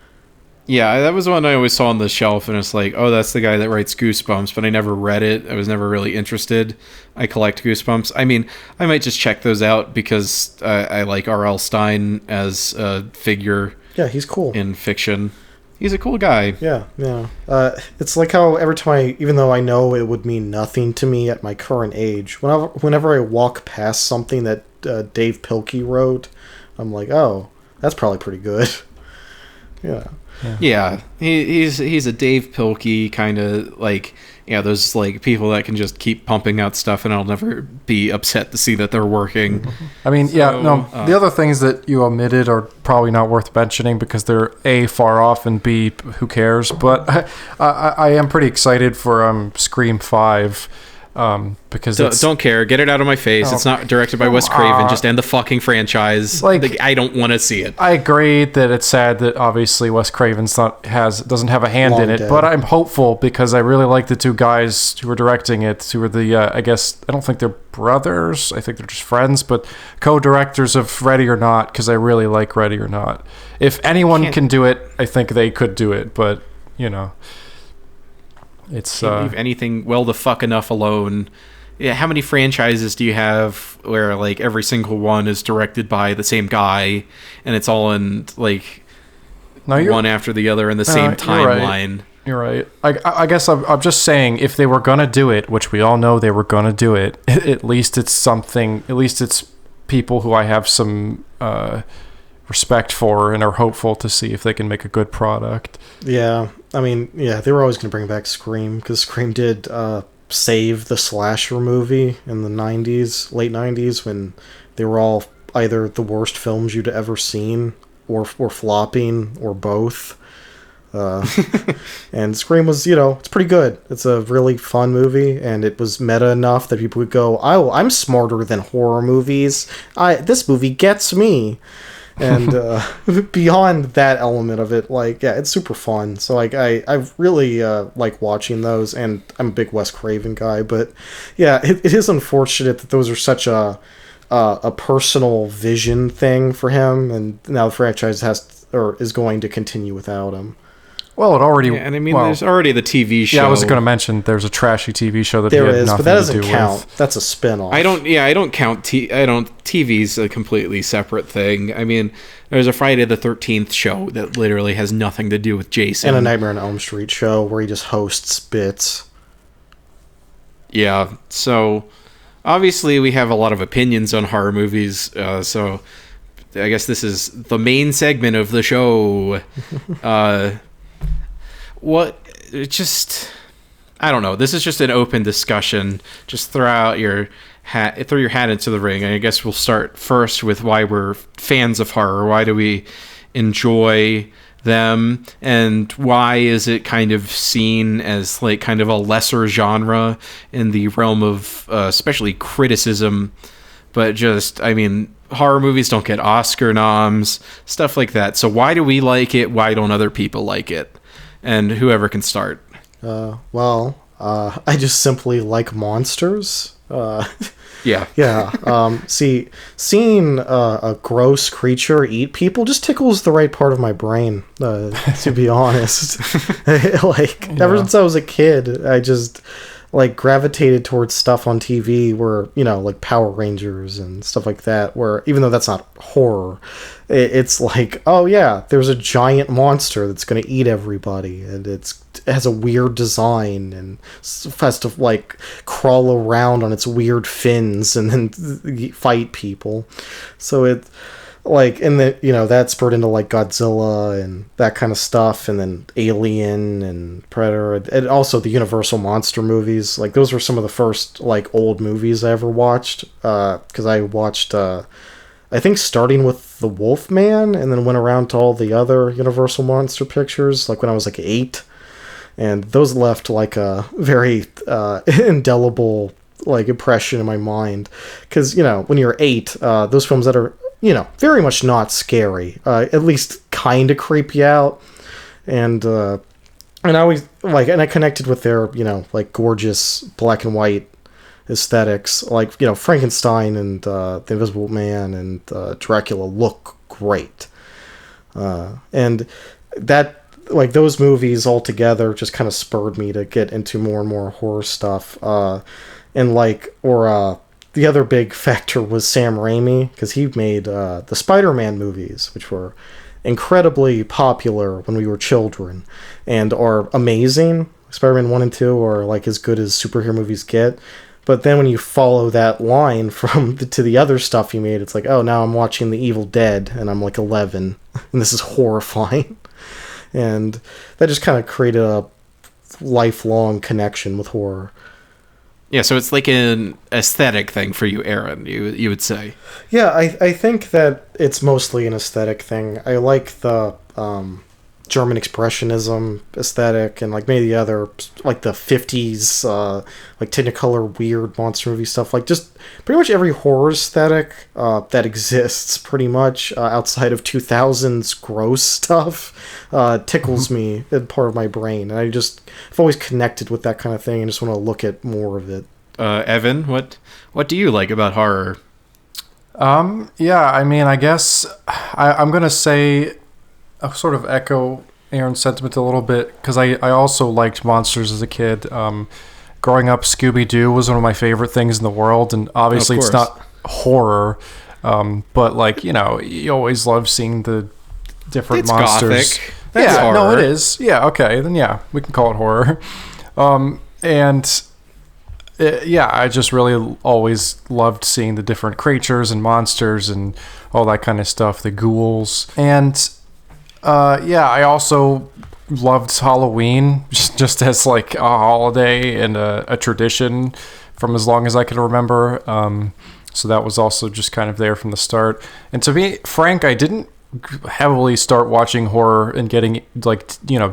Yeah, that was one I always saw on the shelf, and it's oh, that's the guy that writes Goosebumps, but I never read it. I was never really interested. I collect Goosebumps. I mean, I might just check those out because I like R.L. Stine as a figure. Yeah, he's cool. In fiction. He's a cool guy. Yeah. It's how every time even though I know it would mean nothing to me at my current age, whenever I walk past something that Dave Pilkey wrote, I'm like, oh, that's probably pretty good. Yeah. Yeah, he's a Dave Pilkey kind of those people that can just keep pumping out stuff, and I'll never be upset to see that they're working. I mean, the other things that you omitted are probably not worth mentioning because they're A, far off, and B, who cares? But I am pretty excited for Scream 5. Because don't care. Get it out of my face. It's not directed by Wes Craven. Just end the fucking franchise. I don't want to see it. I agree that it's sad that obviously Wes Craven doesn't have a hand in it, but I'm hopeful because I really like the two guys who are directing it, who are the I guess I don't think they're brothers. I think they're just friends, but co-directors of Ready or Not because I really like Ready or Not. If anyone can do it, I think they could do it, but it's leave anything well the fuck enough alone. Yeah, how many franchises do you have where every single one is directed by the same guy and it's all in one after the other in the same timeline? You're right. I guess I'm just saying if they were gonna do it, which we all know they were gonna do it, at least it's something. At least it's people who I have some respect for and are hopeful to see if they can make a good product. Yeah. I mean, yeah, they were always going to bring back Scream because Scream did save the slasher movie in the 90s, late 90s, when they were all either the worst films you'd ever seen or flopping or both. And Scream was, it's pretty good. It's a really fun movie, and it was meta enough that people would go, oh, I'm smarter than horror movies. This movie gets me. And beyond that element of it, it's super fun. So I really like watching those, and I'm a big Wes Craven guy. But yeah, it is unfortunate that those are such a personal vision thing for him, and now the franchise is going to continue without him. Well, it already. Yeah, and I mean, there's already the TV show. Yeah, I was going to mention there's a trashy TV show that there he had is, nothing but that doesn't to do count. with. That's a spin-off. I don't count. TV's a completely separate thing. I mean, there's a Friday the 13th show that literally has nothing to do with Jason, and a Nightmare on Elm Street show where he just hosts bits. Yeah, so obviously we have a lot of opinions on horror movies. So I guess this is the main segment of the show. I don't know. This is just an open discussion. Just throw your hat into the ring. I guess we'll start first with why we're fans of horror. Why do we enjoy them, and why is it kind of seen as like kind of a lesser genre in the realm of especially criticism? But just, I mean, horror movies don't get Oscar noms, stuff like that. So why do we like it? Why don't other people like it? And whoever can start. I just simply like monsters. Yeah. Seeing a gross creature eat people just tickles the right part of my brain, to be honest. Ever since I was a kid, I just gravitated towards stuff on TV where, like Power Rangers and stuff like that, where even though that's not horror, it's like, oh yeah, there's a giant monster that's going to eat everybody, and it has a weird design and has to crawl around on its weird fins and then fight people. So it and that spurred into Godzilla and that kind of stuff, and then Alien and Predator, and also the Universal monster movies. Those were some of the first old movies I ever watched, because I watched I think starting with The Wolfman, and then went around to all the other Universal monster pictures when I was 8, and those left a very indelible impression in my mind, because when you're 8, those films that are very much not scary, at least kind of creep you out, and I always and I connected with their gorgeous black and white aesthetics, Frankenstein and the Invisible Man and Dracula look great, and that those movies all together just kind of spurred me to get into more and more horror stuff, and the other big factor was Sam Raimi, because he made the Spider-Man movies, which were incredibly popular when we were children and are amazing. Spider-Man 1 and 2 are as good as superhero movies get. But then when you follow that line to the other stuff he made, it's oh, now I'm watching The Evil Dead and I'm 11 and this is horrifying. And that just kind of created a lifelong connection with horror. Yeah, so it's an aesthetic thing for you, Aaron, you would say. Yeah, I think that it's mostly an aesthetic thing. I like the German Expressionism aesthetic, and maybe the other, the 50s, Technicolor weird monster movie stuff. Just pretty much every horror aesthetic that exists, pretty much, outside of 2000s gross stuff, tickles me in part of my brain. And I've always connected with that kind of thing and just want to look at more of it. Evan, what do you like about horror? Yeah, I mean, I guess I'm going to say, I'll sort of echo Aaron's sentiment a little bit, because I also liked monsters as a kid. Growing up, Scooby-Doo was one of my favorite things in the world, and obviously it's not horror, but you always love seeing the different monsters. Gothic. That's horror. No, it is. Yeah, okay, then yeah, we can call it horror. I just really always loved seeing the different creatures and monsters and all that kind of stuff, the ghouls. And I also loved Halloween just as a holiday and a tradition from as long as I can remember. So that was also just kind of there from the start. And to be frank, I didn't heavily start watching horror and getting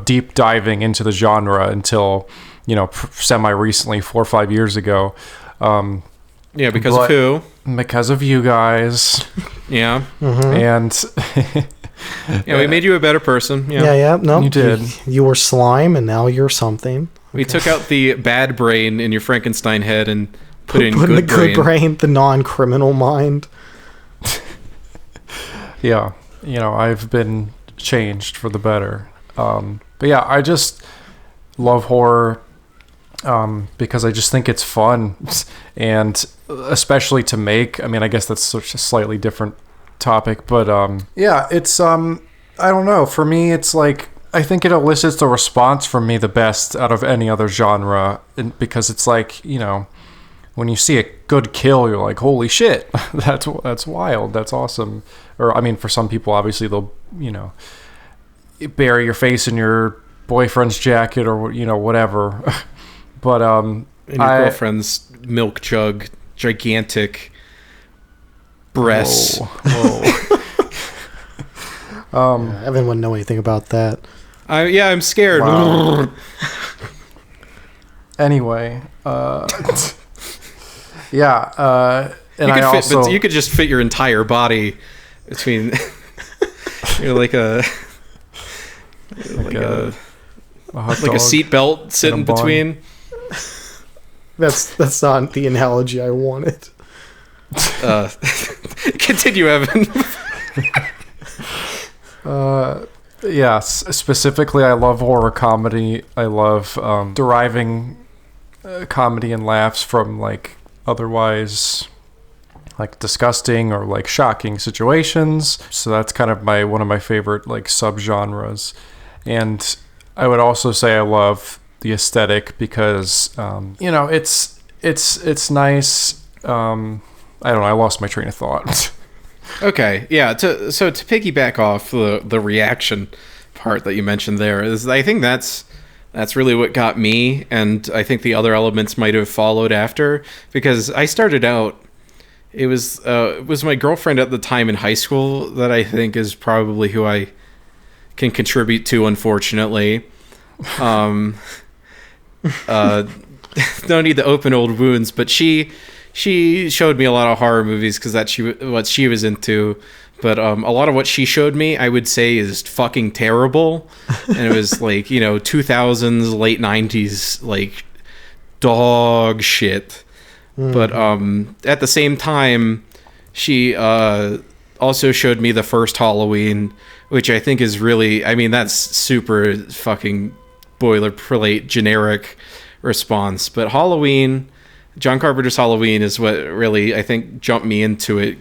deep diving into the genre until semi recently, 4 or 5 years ago. Because of who? Because of you guys. Yeah. Mm-hmm. And we made you a better person. Yeah. No, you did. You were slime, and now you're something. We took out the bad brain in your Frankenstein head and put in the good brain, the non-criminal mind. Yeah, I've been changed for the better. But yeah, I just love horror because I just think it's fun, and especially to make. I mean, I guess that's such a slightly different topic, but yeah, it's I don't know. For me, it's like I think it elicits a response from me the best out of any other genre, because it's like, you know, when you see a good kill, you're like, holy shit, that's wild, that's awesome. Or I mean, for some people, obviously they'll, you know, bury your face in your boyfriend's jacket or, you know, whatever. But and your girlfriend's milk jug, gigantic breasts. Whoa. Evan wouldn't know anything about that. I'm scared. Wow. Anyway, yeah, and you could just fit your entire body between. You're like a seatbelt sitting between. That's not the analogy I wanted. Continue, Evan. Yeah, specifically, I love horror comedy. I love deriving comedy and laughs from like otherwise like disgusting or like shocking situations. So that's kind of one of my favorite like subgenres. And I would also say I love the aesthetic because you know, it's nice. I don't know, I lost my train of thought. Okay, yeah. To piggyback off the reaction part that you mentioned there, is I think that's really what got me, and I think the other elements might have followed after, because I started out. It was my girlfriend at the time in high school that I think is probably who I can contribute to, unfortunately. No need to open old wounds, but she showed me a lot of horror movies because that's what she was into. But a lot of what she showed me, I would say, is fucking terrible. And it was like, you know, 2000s, late 90s, like dog shit. But at the same time, she also showed me the first Halloween, which I think is really, I mean, that's super fucking boilerplate generic response. But Halloween, John Carpenter's Halloween, is what really, I think, jumped me into it.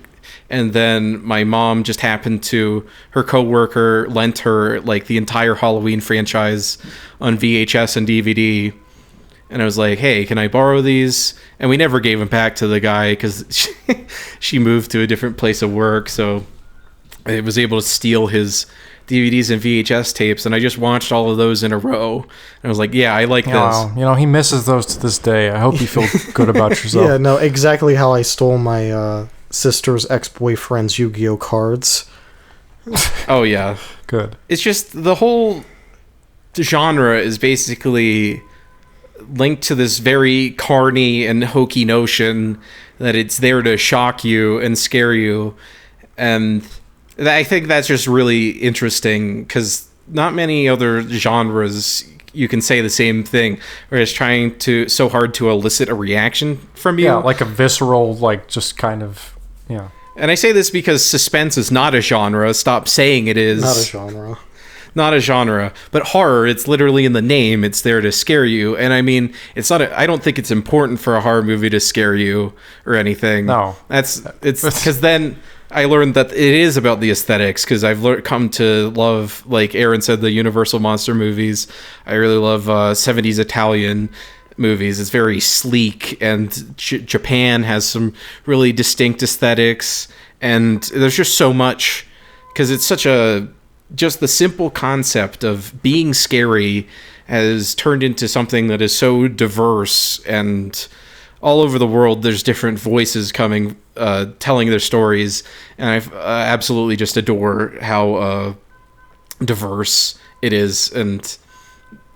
And then my mom just happened to, her coworker lent her like the entire Halloween franchise on VHS and DVD. And I was like, hey, can I borrow these? And we never gave them back to the guy because she moved to a different place of work. So I was able to steal his DVDs and VHS tapes, and I just watched all of those in a row. And I was like, yeah, I like this. You know, he misses those to this day. I hope you feel good about yourself. Yeah, no, exactly how I stole my sister's ex-boyfriend's Yu-Gi-Oh cards. Oh, yeah. Good. It's just the whole genre is basically linked to this very carny and hokey notion that it's there to shock you and scare you. And I think that's just really interesting because not many other genres you can say the same thing, where it's trying so hard to elicit a reaction from you. Yeah, like a visceral, like just kind of, yeah. And I say this because suspense is not a genre. Stop saying it is. Not a genre. Not a genre, but horror, it's literally in the name. It's there to scare you. And I mean, I don't think it's important for a horror movie to scare you or anything. No. It's because then I learned that it is about the aesthetics, because I've come to love, like Aaron said, the Universal monster movies. I really love 70s Italian movies. It's very sleek, and Japan has some really distinct aesthetics. And there's just so much, because it's such just the simple concept of being scary has turned into something that is so diverse, and all over the world there's different voices coming, telling their stories, and I absolutely just adore how diverse it is and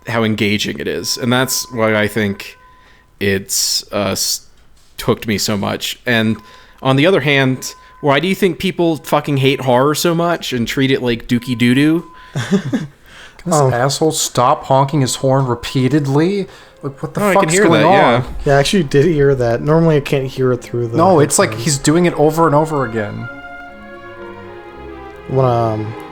how engaging it is. And that's why I think it's hooked me so much. And on the other hand, why do you think people fucking hate horror so much and treat it like dookie doo-doo? Can this asshole stop honking his horn repeatedly? Like, what the fuck's going on? Yeah, I actually did hear that. Normally I can't hear it through the No, it's like he's doing it over and over again.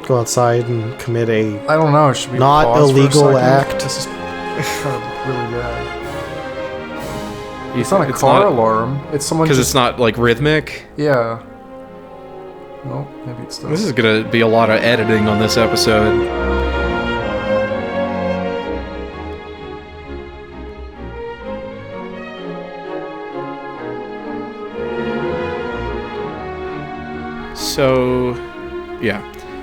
go outside and commit a I don't know. Should we not pause for a illegal second? act. This is kind of really bad. It's not a car alarm. It's someone because just... it's not like rhythmic. Yeah. Well, maybe it's still... This is gonna be a lot of editing on this episode. So, yeah.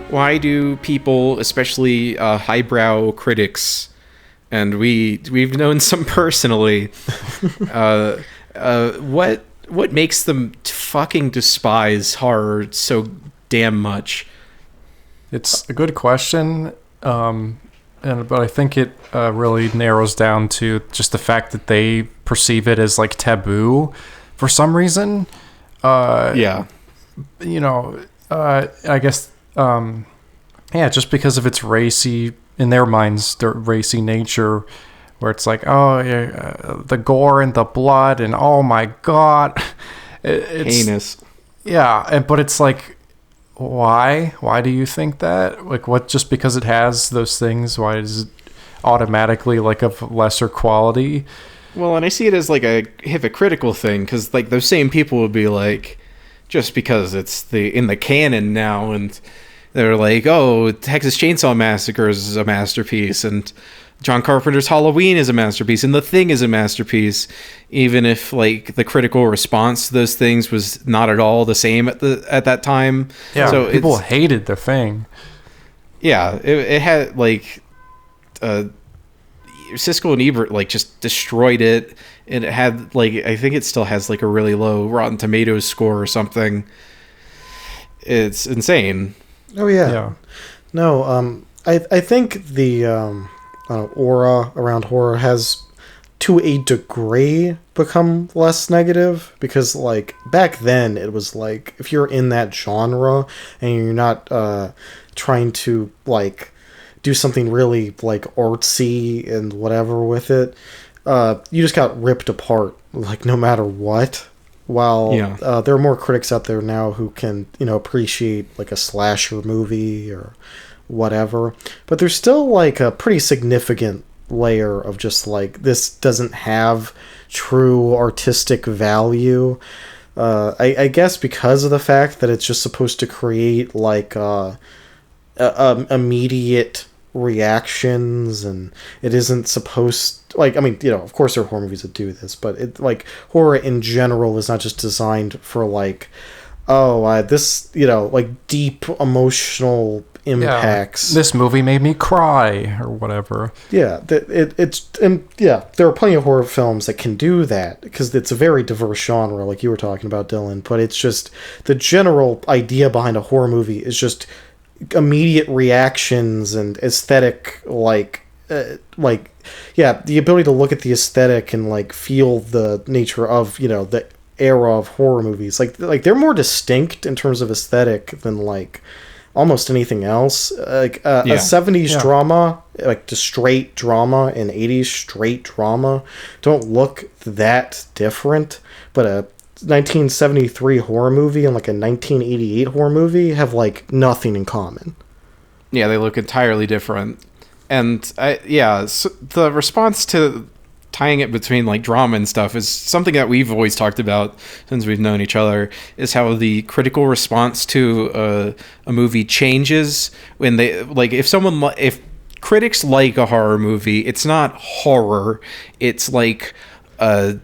Why do people, especially highbrow critics, and we've known some personally, what makes them fucking despise horror so damn much? It's a good question, but I think it really narrows down to just the fact that they perceive it as like taboo for some reason. Yeah. You know, I guess, just because of its racy, in their minds, their racy nature, where it's like, oh, yeah, the gore and the blood, and oh my god, it's heinous. Yeah, but it's like, why? Why do you think that? Like, what? Just because it has those things, why is it automatically like of lesser quality? Well, and I see it as like a hypocritical thing, because like those same people would be like, just because it's in the canon now, and they're like, oh, Texas Chainsaw Massacre is a masterpiece, and John Carpenter's Halloween is a masterpiece, and The Thing is a masterpiece, even if like the critical response to those things was not at all the same at that time. Yeah, so people hated The Thing. Yeah, it had like Siskel and Ebert like just destroyed it, and it had like, I think it still has like a really low Rotten Tomatoes score or something. It's insane. Oh yeah. No, I think the aura around horror has, to a degree, become less negative, because like back then it was like, if you're in that genre and you're not trying to like do something really like artsy and whatever with it, you just got ripped apart, like no matter what. While there are more critics out there now who can, appreciate like a slasher movie or whatever, but there's still like a pretty significant layer of just like, this doesn't have true artistic value. I guess because of the fact that it's just supposed to create like immediate reactions, and it isn't supposed, like, I mean, of course there are horror movies that do this, but it, like, horror in general is not just designed for like, this, like deep emotional impacts. Yeah, this movie made me cry or whatever. Yeah, there are plenty of horror films that can do that, because it's a very diverse genre, like you were talking about, Dylan, but it's just, the general idea behind a horror movie is just immediate reactions and aesthetic, the ability to look at the aesthetic and like feel the nature of the era of horror movies. Like they're more distinct in terms of aesthetic than like almost anything else. A 70s drama, like the straight drama, and 80s straight drama don't look that different, but a 1973 horror movie and like a 1988 horror movie have like nothing in common. Yeah, they look entirely different. And so the response to tying it between like drama and stuff is something that we've always talked about since we've known each other, is how the critical response to a movie changes when they, like, if critics like a horror movie, it's not horror, it's like a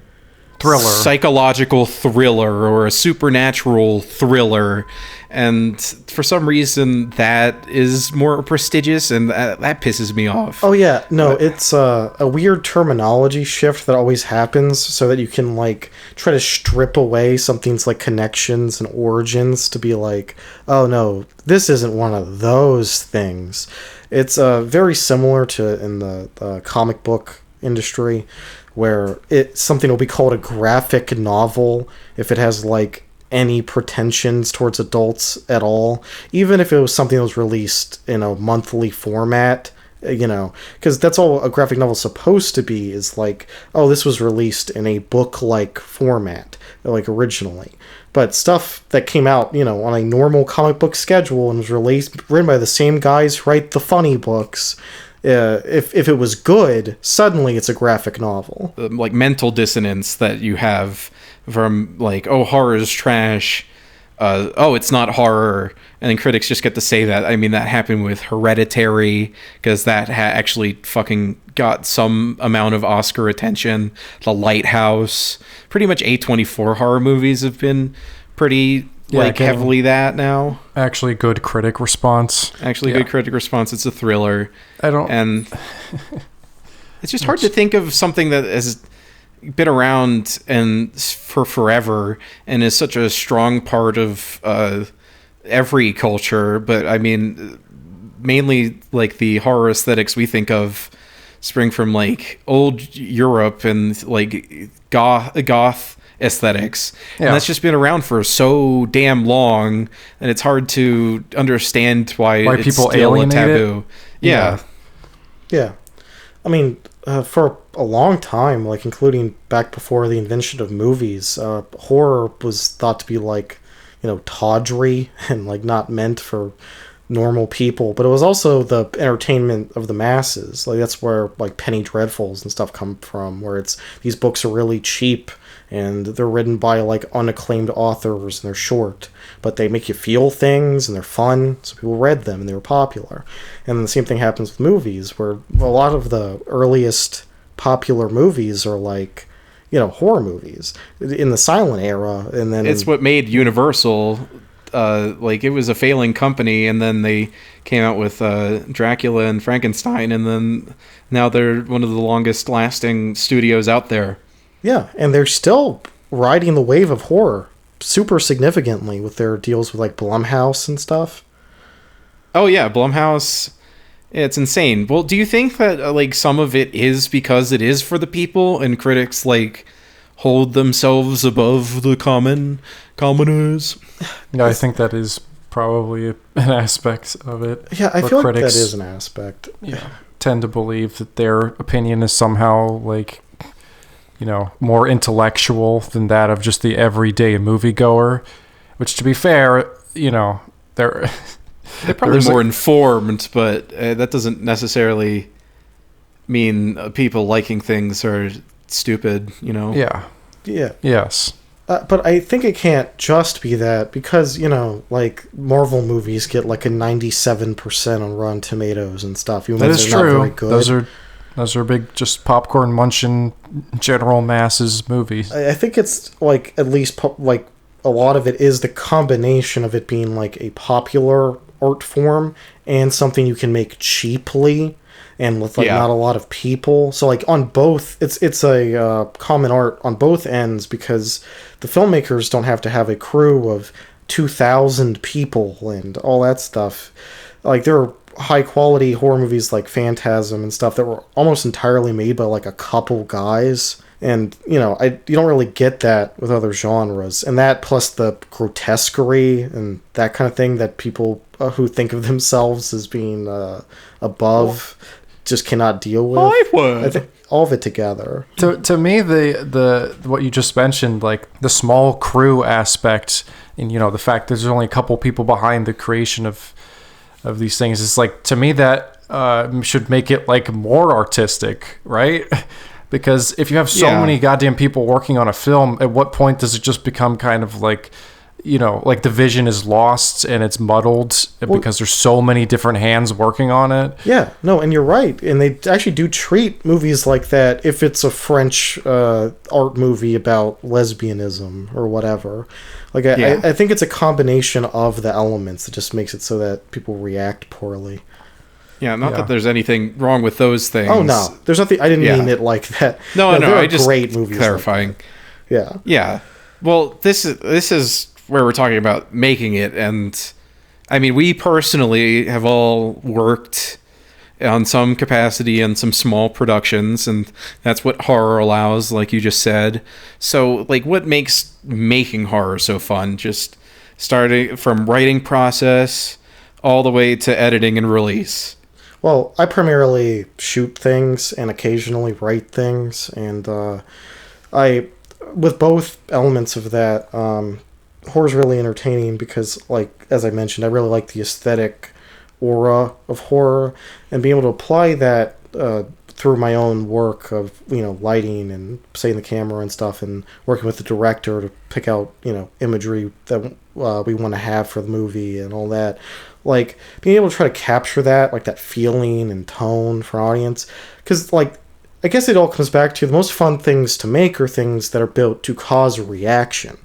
thriller, psychological thriller, or a supernatural thriller, and for some reason that is more prestigious, and that pisses me off. Oh yeah, no, it's a weird terminology shift that always happens, so that you can like try to strip away something's like connections and origins to be like, oh no, this isn't one of those things. It's very similar to in the comic book industry, where something will be called a graphic novel if it has like any pretensions towards adults at all. Even if it was something that was released in a monthly format, because that's all a graphic novel is supposed to be, is like, oh, this was released in a book-like format, like originally. But stuff that came out, on a normal comic book schedule and was written by the same guys who write the funny books, if it was good, suddenly it's a graphic novel. Like mental dissonance that you have from like, oh, horror is trash. Oh, it's not horror. And then critics just get to say that. I mean, that happened with Hereditary, because that actually fucking got some amount of Oscar attention. The Lighthouse. Pretty much A24 horror movies have been pretty heavily that now. Actually, good critic response. Good critic response. It's a thriller. And it's just hard to think of something that has been around and for forever and is such a strong part of every culture. But I mean, mainly like the horror aesthetics we think of spring from like old Europe and like goth aesthetics, and that's just been around for so damn long, and it's hard to understand why it's people still alienate a taboo. Yeah. I mean, for a long time, like including back before the invention of movies, horror was thought to be like, tawdry and like not meant for normal people, but it was also the entertainment of the masses. Like that's where like penny dreadfuls and stuff come from, where it's these books are really cheap and they're written by like unacclaimed authors and they're short, but they make you feel things and they're fun, so people read them and they were popular. And the same thing happens with movies, where a lot of the earliest popular movies are like, horror movies in the silent era. And then it's what made Universal like it was a failing company, and then they came out with Dracula and Frankenstein, and then now they're one of the longest lasting studios out there. Yeah, and they're still riding the wave of horror super significantly with their deals with like Blumhouse and stuff. Oh yeah, Blumhouse. It's insane. Well, do you think that like some of it is because it is for the people and critics like hold themselves above the commoners? Yeah, I think that is probably an aspect of it. Yeah, I feel like that is an aspect. Yeah, tend to believe that their opinion is somehow like, more intellectual than that of just the everyday moviegoer. Which, to be fair, they're probably more informed, but that doesn't necessarily mean people liking things are stupid, Yeah. Yes. But I think it can't just be that, because, like Marvel movies get like a 97% on Rotten Tomatoes and stuff. Even that is true. Not very good. Those are big, just popcorn munching, general masses movies. I think it's like at least like a lot of it is the combination of it being like a popular art form and something you can make cheaply and with like not a lot of people. So like on both, it's a common art on both ends, because the filmmakers don't have to have a crew of 2,000 people and all that stuff. Like there are high quality horror movies like Phantasm and stuff that were almost entirely made by like a couple guys. And, you don't really get that with other genres. And that plus the grotesquerie and that kind of thing that people who think of themselves as being above just cannot deal with. I think all of it together. To me, the what you just mentioned, like the small crew aspect, and the fact that there's only a couple people behind the creation of these things, is like, to me that should make it like more artistic, right? Because if you have so many goddamn people working on a film, at what point does it just become kind of like, like the vision is lost and it's muddled because there's so many different hands working on it? Yeah, no, and you're right. And they actually do treat movies like that if it's a French art movie about lesbianism or whatever. Like, I think it's a combination of the elements that just makes it so that people react poorly. Yeah, not that there's anything wrong with those things. Oh no, there's nothing. I didn't mean it like that. No, I just great movies. Clarifying. Like yeah. Well, this is where we're talking about making it, and I mean, we personally have all worked on some capacity in some small productions, and that's what horror allows, like you just said. So, like, what makes making horror so fun? Just starting from writing process all the way to editing and release. Well, I primarily shoot things and occasionally write things, and I, with both elements of that, horror's really entertaining because, like, as I mentioned, I really like the aesthetic aura of horror, and being able to apply that through my own work of, lighting and setting the camera and stuff, and working with the director to pick out, imagery that we want to have for the movie and all that. Like, being able to try to capture that, like, that feeling and tone for an audience. Because, like, I guess it all comes back to the most fun things to make are things that are built to cause a reaction.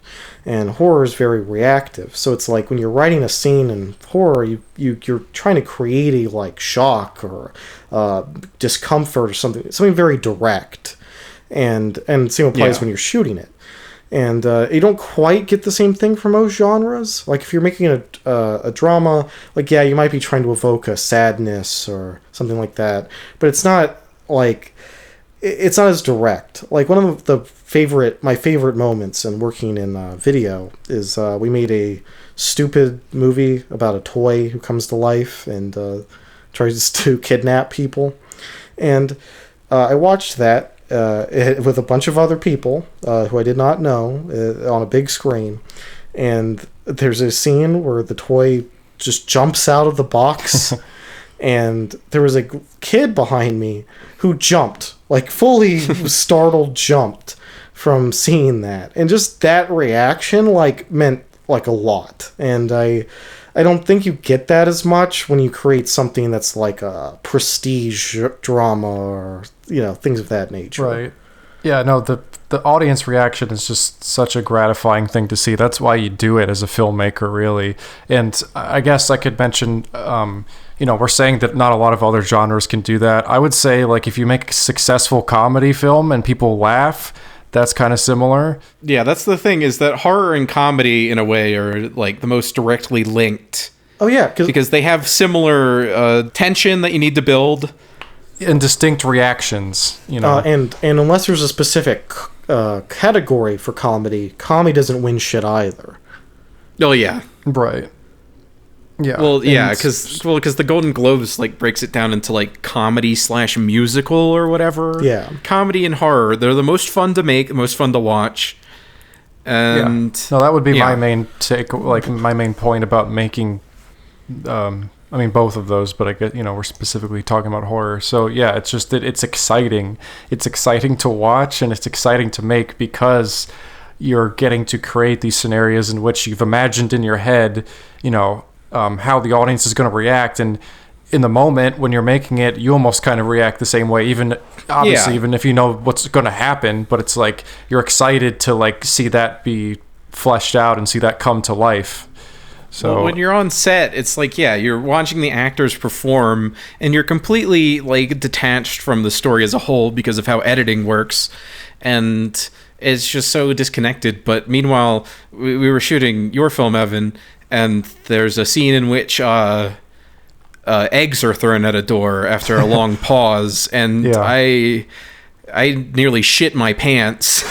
And horror is very reactive. So it's like when you're writing a scene in horror, you're trying to create a, like, shock or discomfort or something very direct. And same applies when you're shooting it. And you don't quite get the same thing for most genres. Like, if you're making a drama, like, you might be trying to evoke a sadness or something like that. But it's not, like, it's not as direct. Like, one of my favorite moments in working in video is we made a stupid movie about a toy who comes to life and tries to kidnap people. And I watched that with a bunch of other people who I did not know on a big screen. And there's a scene where the toy just jumps out of the box. And there was a kid behind me who jumped, like, fully startled jumped from seeing that. And just that reaction, like, meant, like, a lot. And I don't think you get that as much when you create something that's like a prestige drama or, things of that nature. Right. Yeah, no, the audience reaction is just such a gratifying thing to see. That's why you do it as a filmmaker, really. And I guess I could mention, we're saying that not a lot of other genres can do that. I would say, like, if you make a successful comedy film and people laugh, that's kind of similar. Yeah, that's the thing, is that horror and comedy, in a way, are, like, the most directly linked. Oh, yeah. Because they have similar tension that you need to build. And distinct reactions, And unless there's a specific category for comedy doesn't win shit either. Oh, yeah. Right. Yeah. Well, yeah, because the Golden Globes, like, breaks it down into, like, comedy/musical or whatever. Yeah. Comedy and horror, they're the most fun to make, the most fun to watch. And no, that would be my main take, like, my main point about making both of those, but I guess, we're specifically talking about horror. So yeah, it's just that it's exciting. It's exciting to watch, and it's exciting to make because you're getting to create these scenarios in which you've imagined in your head, how the audience is going to react. And in the moment when you're making it, you almost kind of react the same way, even if you know what's going to happen, but it's like you're excited to, like, see that be fleshed out and see that come to life. So when you're on set, it's like, you're watching the actors perform, and you're completely, like, detached from the story as a whole because of how editing works, and it's just so disconnected. But meanwhile, we were shooting your film, Evan, and there's a scene in which eggs are thrown at a door after a long pause, and I nearly shit my pants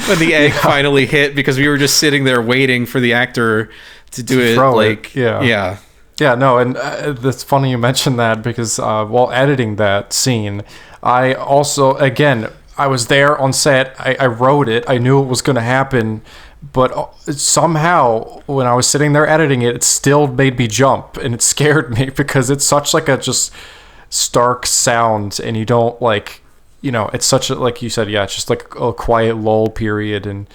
when the egg finally hit, because we were just sitting there waiting for the actor to do it. Like, yeah, no, and it's funny you mentioned that, because while editing that scene, I also, again, I was there on set, I wrote it, I knew it was going to happen, but somehow when I was sitting there editing it, it still made me jump, and it scared me because it's such, like, a just stark sound, and you don't, like, it's such a, like you said, it's just like a quiet lull period, and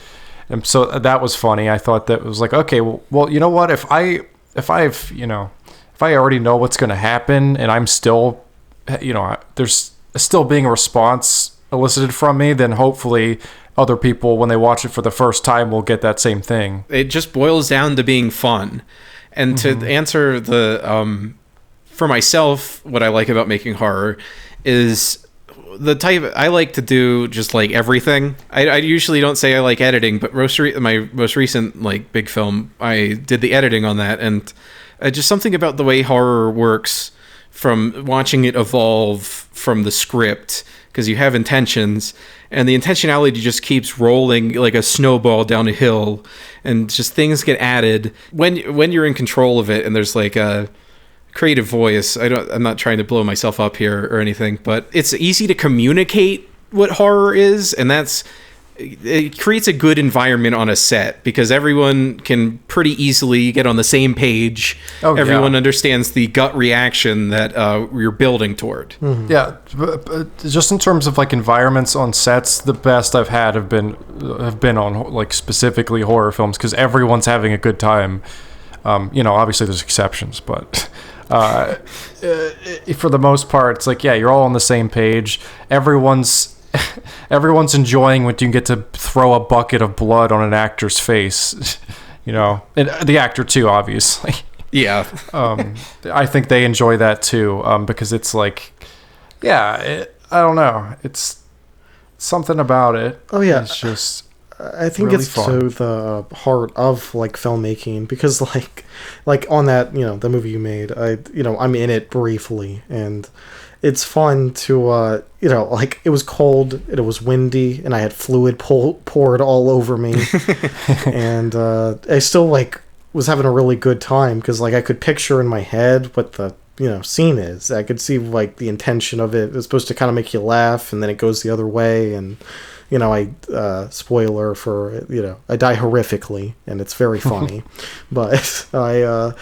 so that was funny. I thought that was like, okay, well, you know what? If I already know what's going to happen, and I'm still, there's still being a response elicited from me, then hopefully other people, when they watch it for the first time, will get that same thing. It just boils down to being fun. And to answer for myself, what I like about making horror is the type I like to do, just, like, everything. I usually don't say I like editing, but my most recent, like, big film, I did the editing on that, and just something about the way horror works, from watching it evolve from the script, because you have intentions, and the intentionality just keeps rolling like a snowball down a hill, and just things get added when you're in control of it, and there's, like, a creative voice. I'm not trying to blow myself up here or anything, but it's easy to communicate what horror is, and it creates a good environment on a set because everyone can pretty easily get on the same page. Everyone understands the gut reaction that you're building toward. Mm-hmm. Yeah, but just in terms of like environments on sets, the best I've had have been on like specifically horror films because everyone's having a good time. Obviously there's exceptions, but for the most part, it's like, yeah, you're all on the same page. Everyone's enjoying when you get to throw a bucket of blood on an actor's face, and the actor too, obviously. Yeah. I think they enjoy that too, because it's like, I don't know, it's something about it. Oh yeah, it's just. I think really it's fun. to the heart of like filmmaking because like on that the movie you made, I'm in it briefly and it's fun to it was cold, it was windy, and I had fluid poured all over me, and I still was having a really good time because I could picture in my head what the scene is. I could see the intention of it. It's supposed to kind of make you laugh, and then it goes the other way, and spoiler for I die horrifically, and it's very funny, but and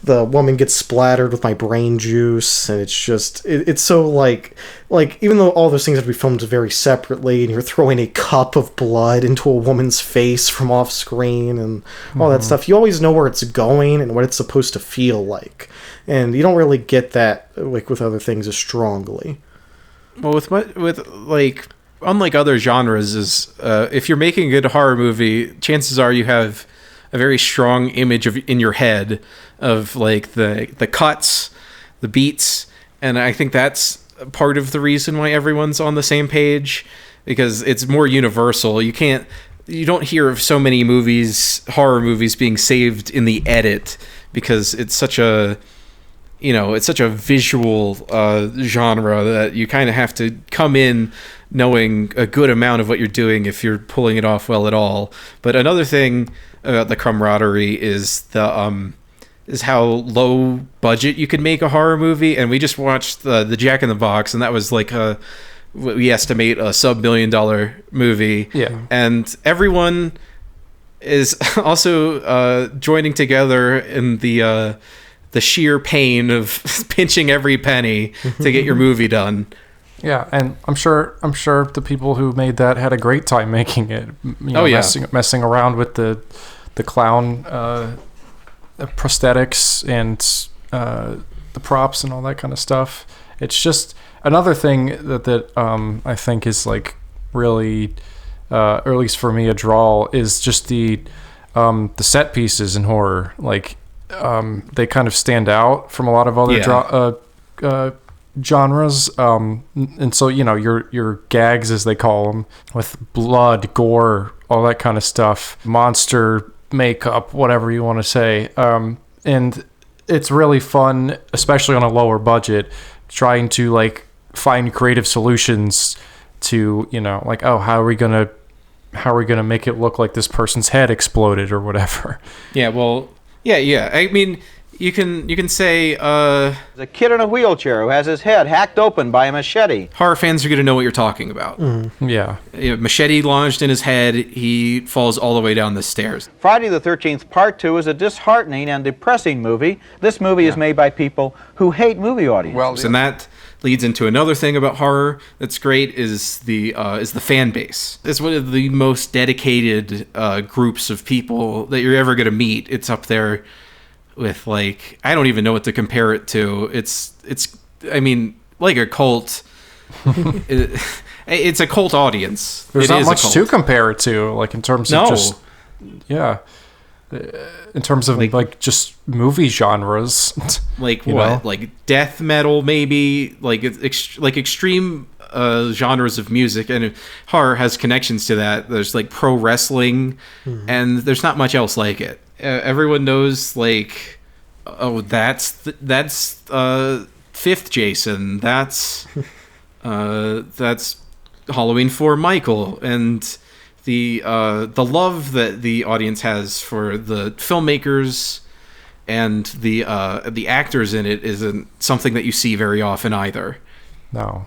the woman gets splattered with my brain juice, and it's just it's so even though all those things have to be filmed very separately, and you're throwing a cup of blood into a woman's face from off screen and all that stuff, you always know where it's going and what it's supposed to feel like, and you don't really get that with other things as strongly. Well, with unlike other genres, is if you're making a good horror movie, chances are you have a very strong image in your head of the cuts, the beats, and I think that's part of the reason why everyone's on the same page, because it's more universal. You don't hear of so many horror movies being saved in the edit because it's such a visual genre that you kind of have to come in knowing a good amount of what you're doing if you're pulling it off well at all. But another thing about the camaraderie is is how low budget you can make a horror movie. And we just watched the Jack in the Box, and that was what we estimate a $1 billion movie. Yeah. And everyone is also joining together in the sheer pain of pinching every penny to get your movie done. Yeah, and I'm sure the people who made that had a great time making it. Messing around with the clown prosthetics and the props and all that kind of stuff. It's just another thing that I think is really, or at least for me, a draw is just the set pieces in horror. They kind of stand out from a lot of other genres, and so your gags, as they call them, with blood, gore, all that kind of stuff, monster makeup, whatever you want to say, and it's really fun, especially on a lower budget, trying to find creative solutions to how are we gonna make it look like this person's head exploded or whatever. Yeah. I mean, you can say the kid in a wheelchair who has his head hacked open by a machete. Horror fans are going to know what you're talking about. Yeah. Machete lodged in his head, he falls all the way down the stairs. Friday the 13th Part 2 is a disheartening and depressing movie. This movie is made by people who hate movie audiences. And that leads into another thing about horror that's great is the fan base. It's one of the most dedicated groups of people that you're ever going to meet. It's up there with I don't even know what to compare it to. It's I mean, like a cult. It's a cult audience. There's not much to compare it to, in terms of just in terms of just movie genres. Death metal, maybe extreme genres of music, and horror has connections to that. There's pro wrestling, and there's not much else like it. Everyone knows that's Fifth Jason, that's Halloween 4 Michael, and the love that the audience has for the filmmakers and the actors in it isn't something that you see very often either. No.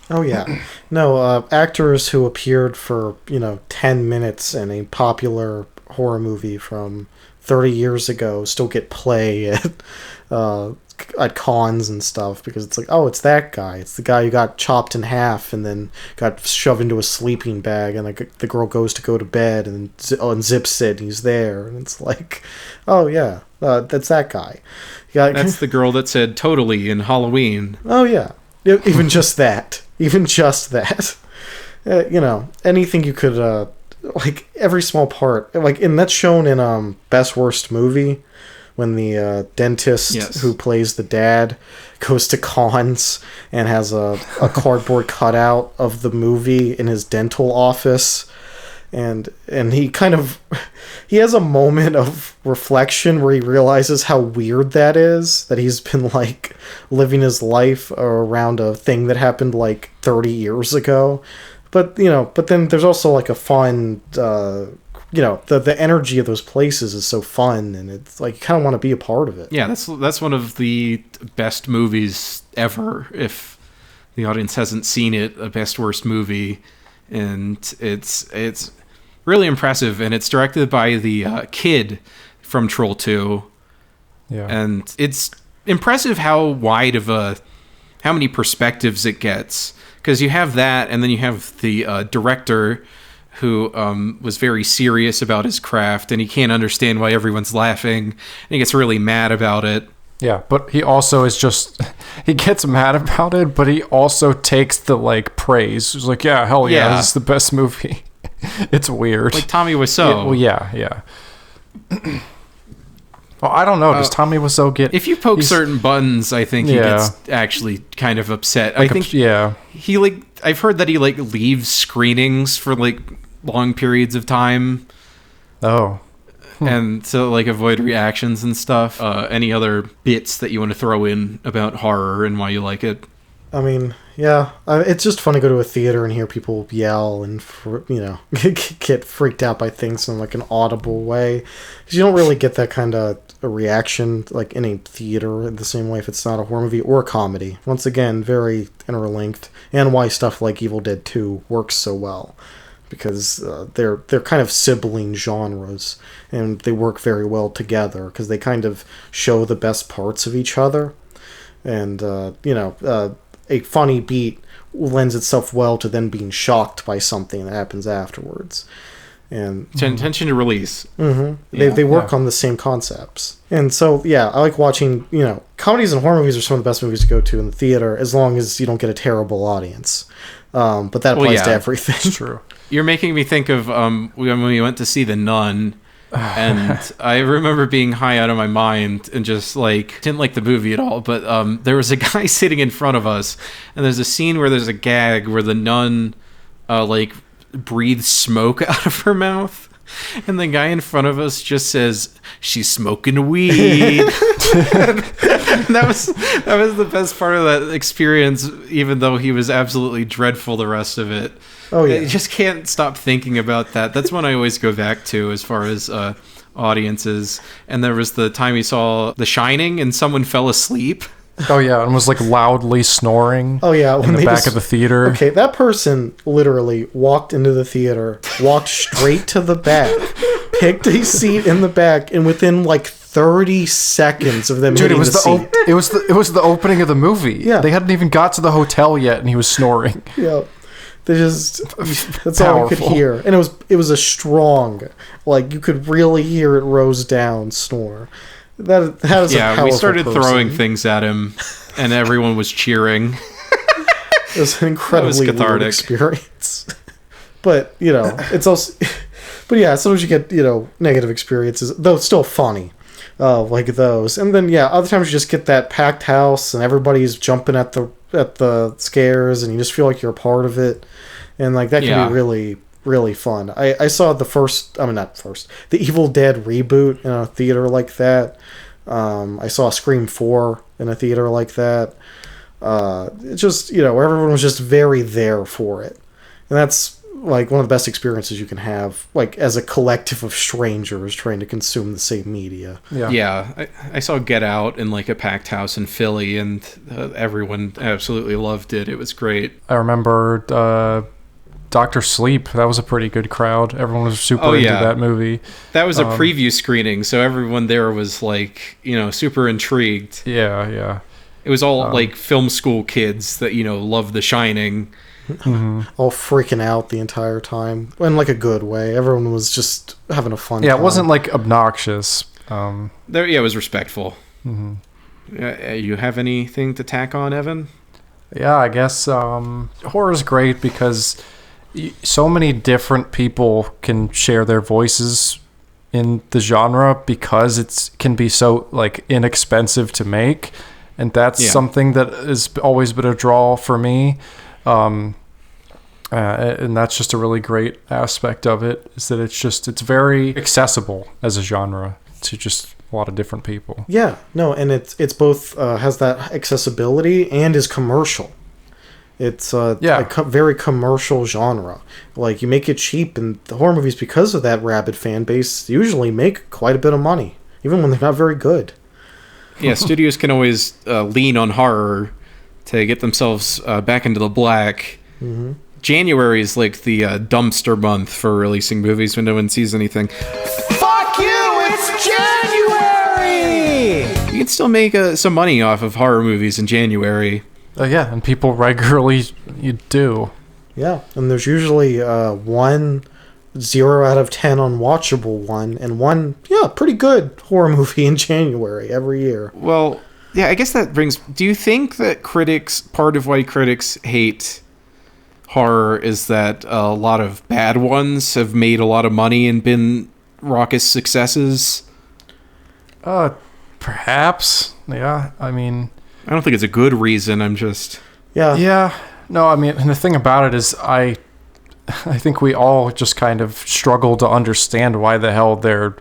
Oh yeah, no actors who appeared for 10 minutes in a popular horror movie from 30 years ago still get play at cons and stuff, because it's like, oh, it's that guy. It's the guy who got chopped in half and then got shoved into a sleeping bag, and the girl goes to go to bed and unzips it, and he's there, and it's like, oh yeah, that's that guy. That's the girl that said "totally" in Halloween. Oh yeah, even just that. Even just that. Anything you could, like, every small part. Like, and that's shown in Best Worst Movie, when the dentist who plays the dad goes to cons and has a cardboard cutout of the movie in his dental office. And he he has a moment of reflection where he realizes how weird that is, that he's been like living his life around a thing that happened like 30 years ago. But then there's also like a fun, the energy of those places is so fun, and it's like you kind of want to be a part of it. Yeah, that's one of the best movies ever. If the audience hasn't seen it, a Best Worst Movie, and it's really impressive, and it's directed by the kid from Troll 2. Yeah. And it's impressive how many perspectives it gets, because you have that, and then you have the director who was very serious about his craft, and he can't understand why everyone's laughing, and he gets really mad about it. Yeah, but he also is he gets mad about it, but he also takes the praise. He's like, yeah, hell yeah, this is the best movie. It's weird. Like Tommy Wiseau. Yeah. Well, I don't know. Does Tommy Wiseau get... If you poke certain buttons, I think he gets actually kind of upset. I think he I've heard that he leaves screenings for long periods of time. Oh. And to avoid reactions and stuff. Any other bits that you want to throw in about horror and why you like it? I mean, yeah, it's just fun to go to a theater and hear people yell and get freaked out by things in an audible way, because you don't really get that kind of a reaction in a theater in the same way if it's not a horror movie or a comedy. Once again, very interlinked, and why stuff like Evil Dead 2 works so well, because they're kind of sibling genres, and they work very well together because they kind of show the best parts of each other, and a funny beat lends itself well to then being shocked by something that happens afterwards. And tension to release. Mm-hmm. They work on the same concepts. And so, yeah, I like watching, comedies and horror movies are some of the best movies to go to in the theater, as long as you don't get a terrible audience. But that applies to everything. It's true. You're making me think of when we went to see The Nun, and I remember being high out of my mind and just didn't like the movie at all, but there was a guy sitting in front of us, and there's a scene where there's a gag where the nun breathes smoke out of her mouth, and the guy in front of us just says, "She's smoking weed." that was the best part of that experience, even though he was absolutely dreadful the rest of it. Oh yeah, you just can't stop thinking about that. That's one I always go back to as far as audiences. And there was the time we saw The Shining and someone fell asleep. Oh yeah, and was loudly snoring. Oh yeah, in the back of the theater. Okay, that person literally walked into the theater, walked straight to the back, picked a seat in the back, and within 30 seconons of them hitting the seat, it was the opening of the movie. Yeah, they hadn't even got to the hotel yet, and he was snoring. Yeah. That's all you could hear, and it was a strong, you could really hear it rose down snore. That is a powerful we started person. Throwing things at him, and everyone was cheering. It was an incredibly weird experience. But it's also, but yeah, sometimes you get negative experiences, though it's still funny, like those. And then other times you just get that packed house, and everybody's jumping at the scares, and you just feel like you're a part of it, and that can be really, really fun. I saw the Evil Dead reboot in a theater like that. I saw Scream 4 in a theater like that. It just where everyone was just very there for it, and that's like one of the best experiences you can have, like as a collective of strangers trying to consume the same media. Yeah. I saw Get Out in like a packed house in Philly, and everyone absolutely loved it. It was great. I remember Dr. Sleep. That was a pretty good crowd. Everyone was super into that movie. That was a preview screening, so everyone there was like, super intrigued. Yeah. It was all like film school kids that, love The Shining. All freaking out the entire time in like a good way. Everyone was just having a fun time. It wasn't like obnoxious. It was respectful. You have anything to tack on, Evan? Yeah, I guess horror is great because so many different people can share their voices in the genre because it can be so like inexpensive to make, and that's something that has always been a draw for me. And that's just a really great aspect of it, is that it's very accessible as a genre to just a lot of different people. Yeah, no, and it's both has that accessibility and is commercial. It's a very commercial genre. Like, you make it cheap, and the horror movies, because of that rabid fan base, usually make quite a bit of money, even when they're not very good. Yeah, studios can always lean on horror to get themselves back into the black. Mm-hmm. January is like the dumpster month for releasing movies when no one sees anything. Fuck you! It's January! You can still make some money off of horror movies in January. Yeah, and people regularly do. Yeah, and there's usually 1 0 out of 10 unwatchable one, and one pretty good horror movie in January every year. Well, yeah, I guess that brings... Do you think that part of why critics hate horror is that a lot of bad ones have made a lot of money and been raucous successes? Perhaps. Yeah, I mean... I don't think it's a good reason, I'm just... Yeah. No, I mean, and the thing about it is I think we all just kind of struggle to understand why the hell they're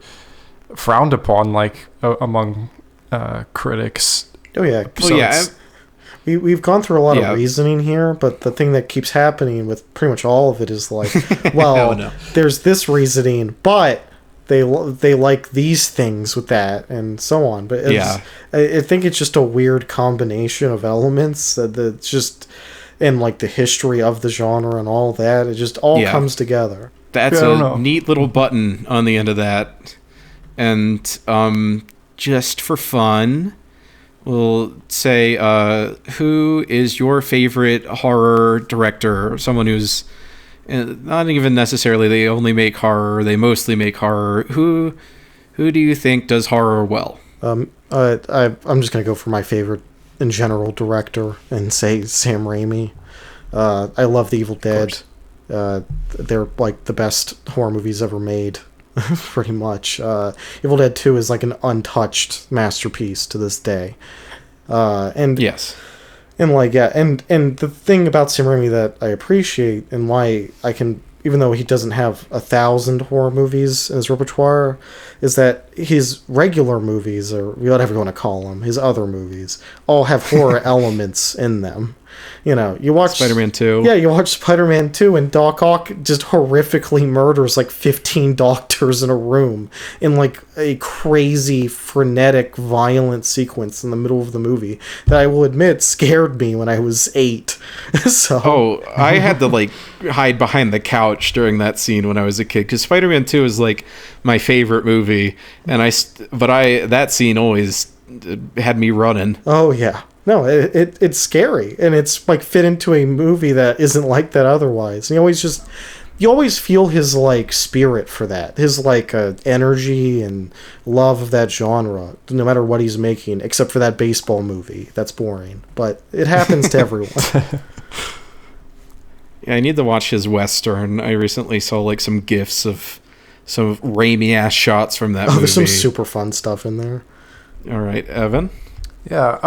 frowned upon, like, among critics. Oh, yeah. We've gone through a lot of reasoning here, but the thing that keeps happening with pretty much all of it is like, well, there's this reasoning, but they like these things with that, and so on. But I think it's just a weird combination of elements that's just in like the history of the genre and all that. It just all comes together. That's a neat little button on the end of that. And just for fun, we'll say, who is your favorite horror director? Someone who's not even necessarily they only make horror, they mostly make horror. Who do you think does horror well? I'm just going to go for my favorite in general director and say Sam Raimi. I love The Evil Dead. They're like the best horror movies ever made. Pretty much. Evil Dead 2 is like an untouched masterpiece to this day. And yes. And like, and the thing about Sam Raimi that I appreciate, and why I can, even though he doesn't have 1,000 horror movies in his repertoire, is that his regular movies, or whatever you want to call them, his other movies, all have horror elements in them. You watch Spider-Man 2. Yeah, you watch Spider-Man 2, and Doc Ock just horrifically murders like 15 doctors in a room in like a crazy, frenetic, violent sequence in the middle of the movie that I will admit scared me when I was 8. I had to like hide behind the couch during that scene when I was a kid, because Spider-Man 2 is like my favorite movie, and that scene always had me running. Oh yeah. No, it's scary, and it's like fit into a movie that isn't like that otherwise. And you always feel his like spirit for that, his like energy and love of that genre, no matter what he's making, except for that baseball movie. That's boring, but it happens to everyone. Yeah, I need to watch his Western. I recently saw like some GIFs of some Raimi ass shots from that movie. There's some super fun stuff in there. All right, Evan. Yeah,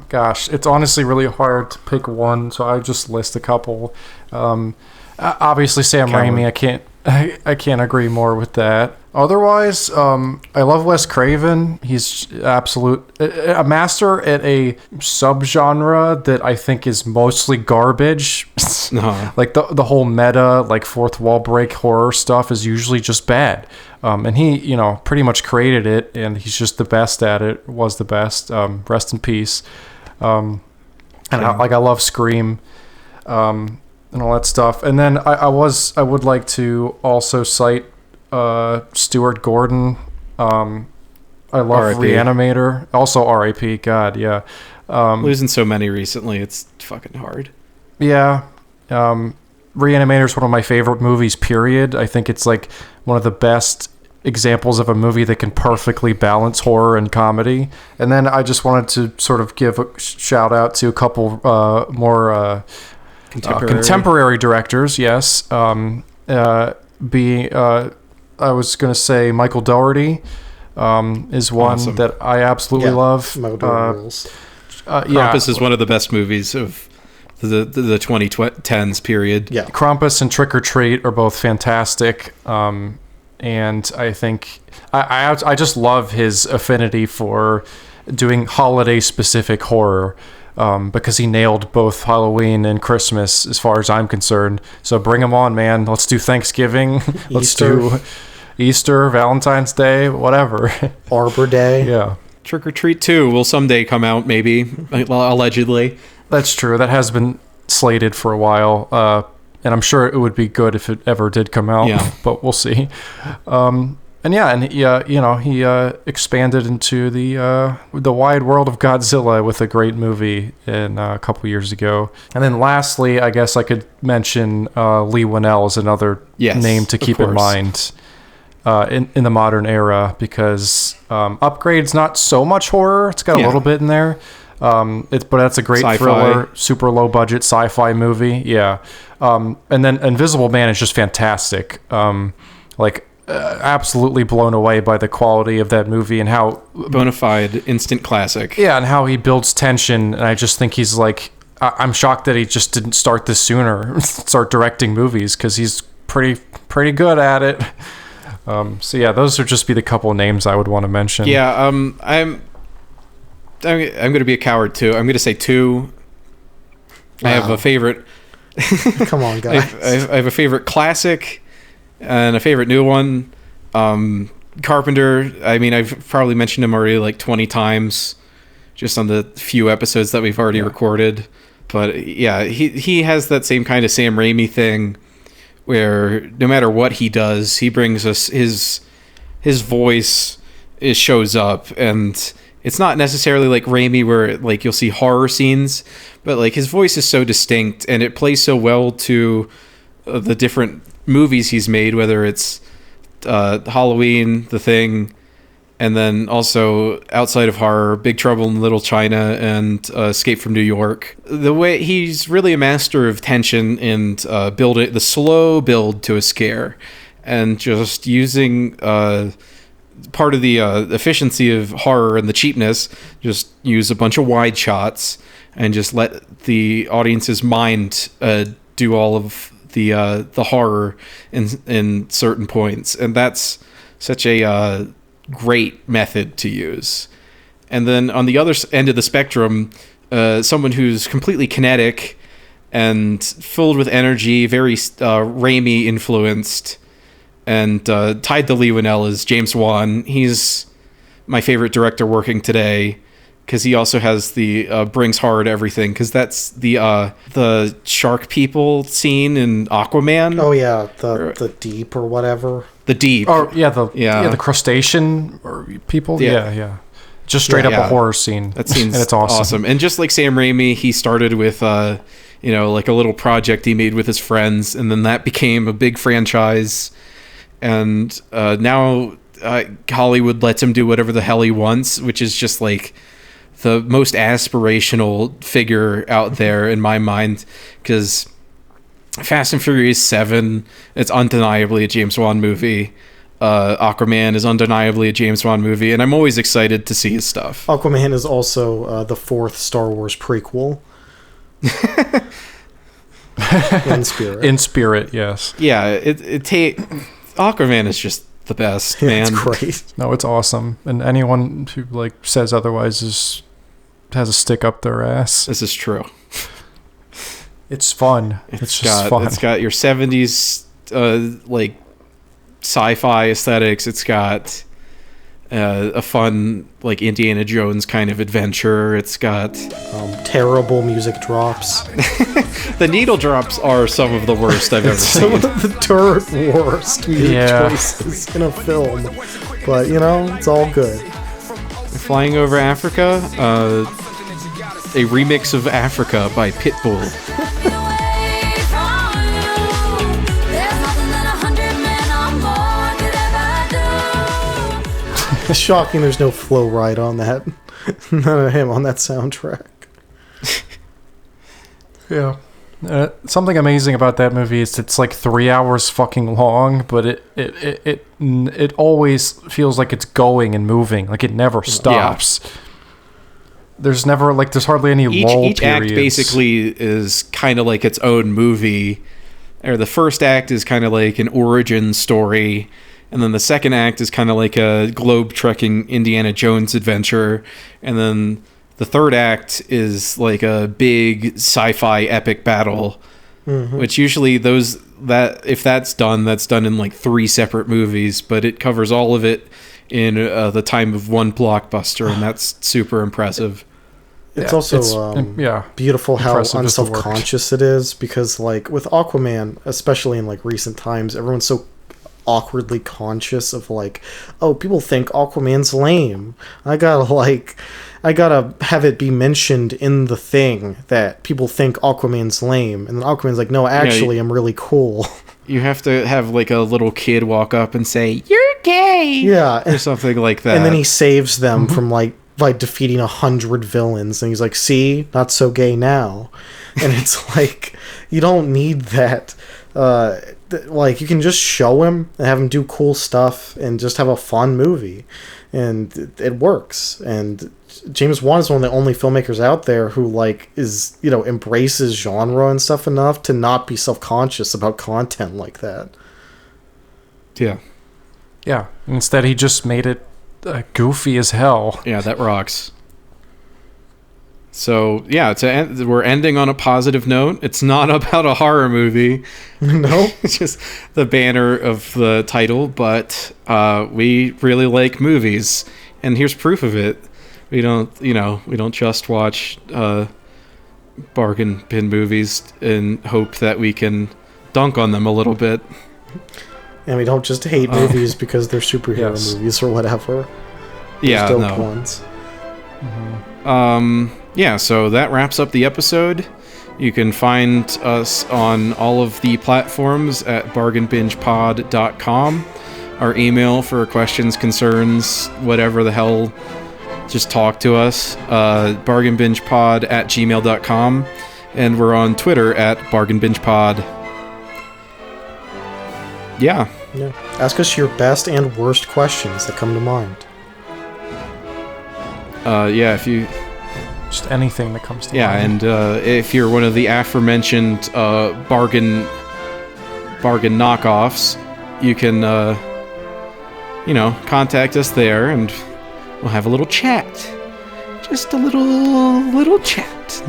gosh, it's honestly really hard to pick one, so I just list a couple. Obviously, Sam Raimi, I can't I can't agree more with that. Otherwise, I love Wes Craven. He's a master at a subgenre that I think is mostly garbage. Like the whole meta, like fourth wall break horror stuff is usually just bad. And he, pretty much created it, and he's just the best at it. Was the best. Rest in peace. And I love Scream. And all that stuff. And then I would like to also cite Stuart Gordon. I love Reanimator. Also R.I.P. God, yeah. Losing so many recently, it's fucking hard. Yeah. Reanimator is one of my favorite movies, period. I think it's like one of the best examples of a movie that can perfectly balance horror and comedy. And then I just wanted to sort of give a shout out to a couple more contemporary directors, yes. I was going to say Michael Doherty is one that I absolutely love. Michael Doherty rules. Krampus is one of the best movies of the 2010s period. Yeah, Krampus and Trick or Treat are both fantastic. And I think I just love his affinity for doing holiday-specific horror. Because he nailed both Halloween and Christmas as far as I'm concerned. So bring him on, man. Let's do Thanksgiving. Let's do Easter, Valentine's Day, whatever. Arbor Day. Yeah. Trick or Treat 2 will someday come out, maybe, allegedly. That's true. That has been slated for a while. And I'm sure it would be good if it ever did come out. Yeah. But we'll see. And he expanded into the wide world of Godzilla with a great movie a couple years ago. And then lastly, I guess I could mention Leigh Whannell as another name to keep in mind in the modern era, because Upgrade's not so much horror. It's got a little bit in there. But that's a great sci-fi thriller, super low budget sci-fi movie. Yeah. And then Invisible Man is just fantastic. Absolutely blown away by the quality of that movie and how bona fide instant classic. Yeah, and how he builds tension. And I just think he's like, I'm shocked that he just didn't start this sooner, start directing movies, because he's pretty good at it. So yeah, those would just be the couple of names I would want to mention. Yeah, I'm going to be a coward too. I'm going to say two. Wow. I have a favorite. Come on, guys. I have a favorite classic. And a favorite new one, Carpenter. I mean, I've probably mentioned him already like 20 times, just on the few episodes that we've already recorded. But yeah, he has that same kind of Sam Raimi thing, where no matter what he does, he brings us his voice. It shows up, and it's not necessarily like Raimi, where like you'll see horror scenes, but like his voice is so distinct, and it plays so well to the different movies he's made, whether it's Halloween, The Thing, and then also outside of horror, Big Trouble in Little China and Escape from New York. The way he's really a master of tension and building the slow build to a scare, and just using part of the efficiency of horror and the cheapness, just use a bunch of wide shots and just let the audience's mind do all of the horror in certain points, and that's such a great method to use. And then on the other end of the spectrum, someone who's completely kinetic and filled with energy, very Raimi influenced, and tied to Leigh Whannell is James Wan. He's my favorite director working today, because he also has the brings horror to everything, because that's the shark people scene in Aquaman. Oh yeah, the deep or whatever. The deep. Oh yeah, the crustacean or people. Yeah. Just straight up a horror scene. That scene's and it's awesome. And just like Sam Raimi, he started with like a little project he made with his friends, and then that became a big franchise. And now Hollywood lets him do whatever the hell he wants, which is just like the most aspirational figure out there in my mind, because Fast and Furious 7, it's undeniably a James Wan movie. Aquaman is undeniably a James Wan movie, and I'm always excited to see his stuff. Aquaman is also the fourth Star Wars prequel. In spirit. In spirit, yes. Yeah, Aquaman is just the best, man. It's great. No, it's awesome. And anyone who like says otherwise has a stick up their ass. This is true. It's fun. It's just fun. It's got your 70s like sci-fi aesthetics. It's got a fun like Indiana Jones kind of adventure. It's got terrible music drops. The needle drops are some of the worst I've ever Some seen. of the third worst music choices in a film. But, you know, it's all good. Flying Over Africa, a remix of Africa by Pitbull. It's shocking there's no Flow Ride on that. None of him on that soundtrack. Yeah. Something amazing about that movie is it's like 3 hours fucking long, but it always feels like it's going and moving. Like it never stops. Yeah. There's never there's hardly any lull each periods. Act basically is kind of like its own movie. Or the first act is kind of like an origin story, and then the second act is kind of like a globe-trekking Indiana Jones adventure, and then the third act is like a big sci-fi epic battle, which usually if that's done in like 3 separate movies, but it covers all of it in the time of one blockbuster, and that's super impressive. It's also beautiful how unself-conscious it is, because like with Aquaman, especially in like recent times, everyone's so awkwardly conscious of like, oh, people think Aquaman's lame. I gotta have it be mentioned in the thing that people think Aquaman's lame, and then Aquaman's like, no, actually, I'm really cool. You have to have like a little kid walk up and say, "You're gay," or something like that, and then he saves them from like defeating 100 villains, and he's like, see, not so gay now. And it's like, you don't need that. Like, you can just show him and have him do cool stuff and just have a fun movie, and it works. And James Wan is one of the only filmmakers out there who like is, you know, embraces genre and stuff enough to not be self-conscious about content like that. Yeah. Instead, he just made it goofy as hell. Yeah, that rocks. So, yeah, we're ending on a positive note. It's not about a horror movie. No. It's just the banner of the title, but we really like movies, and here's proof of it. We don't just watch bargain bin movies and hope that we can dunk on them a little bit. And we don't just hate movies because they're superhero movies or whatever. There's dope ones. Yeah, so that wraps up the episode. You can find us on all of the platforms at bargainbingepod.com. Our email for questions, concerns, whatever the hell, just talk to us. bargainbingepod@gmail.com. And we're on Twitter at bargainbingepod. Yeah. Ask us your best and worst questions that come to mind. If you... Just anything that comes to mind. Yeah, and if you're one of the aforementioned bargain knockoffs, you can, contact us there, and we'll have a little chat. Just a little chat.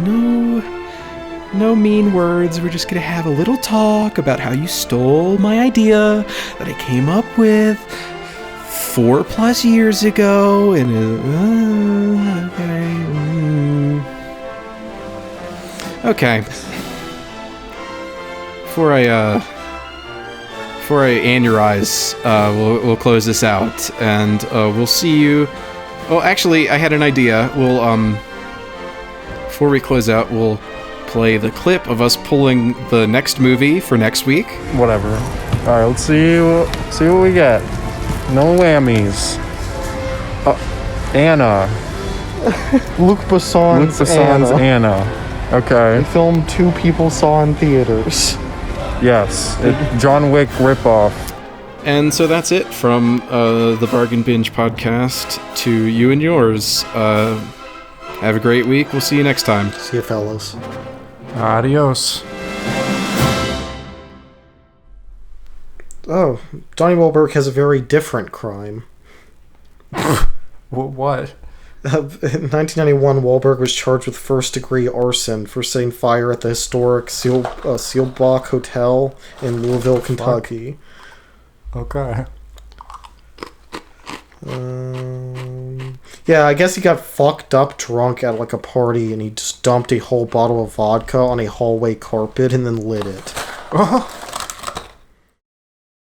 No mean words. We're just gonna have a little talk about how you stole my idea that I came up with 4+ years ago, and okay. Before I anurize, we'll close this out, and we'll see you. Oh, actually, I had an idea. We'll before we close out, we'll play the clip of us pulling the next movie for next week. Whatever. All right, let's see what we got. No whammies. Anna. Luc Besson's Anna. Okay. A film 2 people saw in theaters. Yes. John Wick ripoff. And so that's it from the Bargain Binge podcast to you and yours. Have a great week. We'll see you next time. See you, fellas. Adios. Oh, Donnie Wahlberg has a very different crime. What? In 1991, Wahlberg was charged with first-degree arson for setting fire at the historic Seelbach Hotel in Louisville, Kentucky. Okay. Yeah, I guess he got fucked up drunk at like a party and he just dumped a whole bottle of vodka on a hallway carpet and then lit it.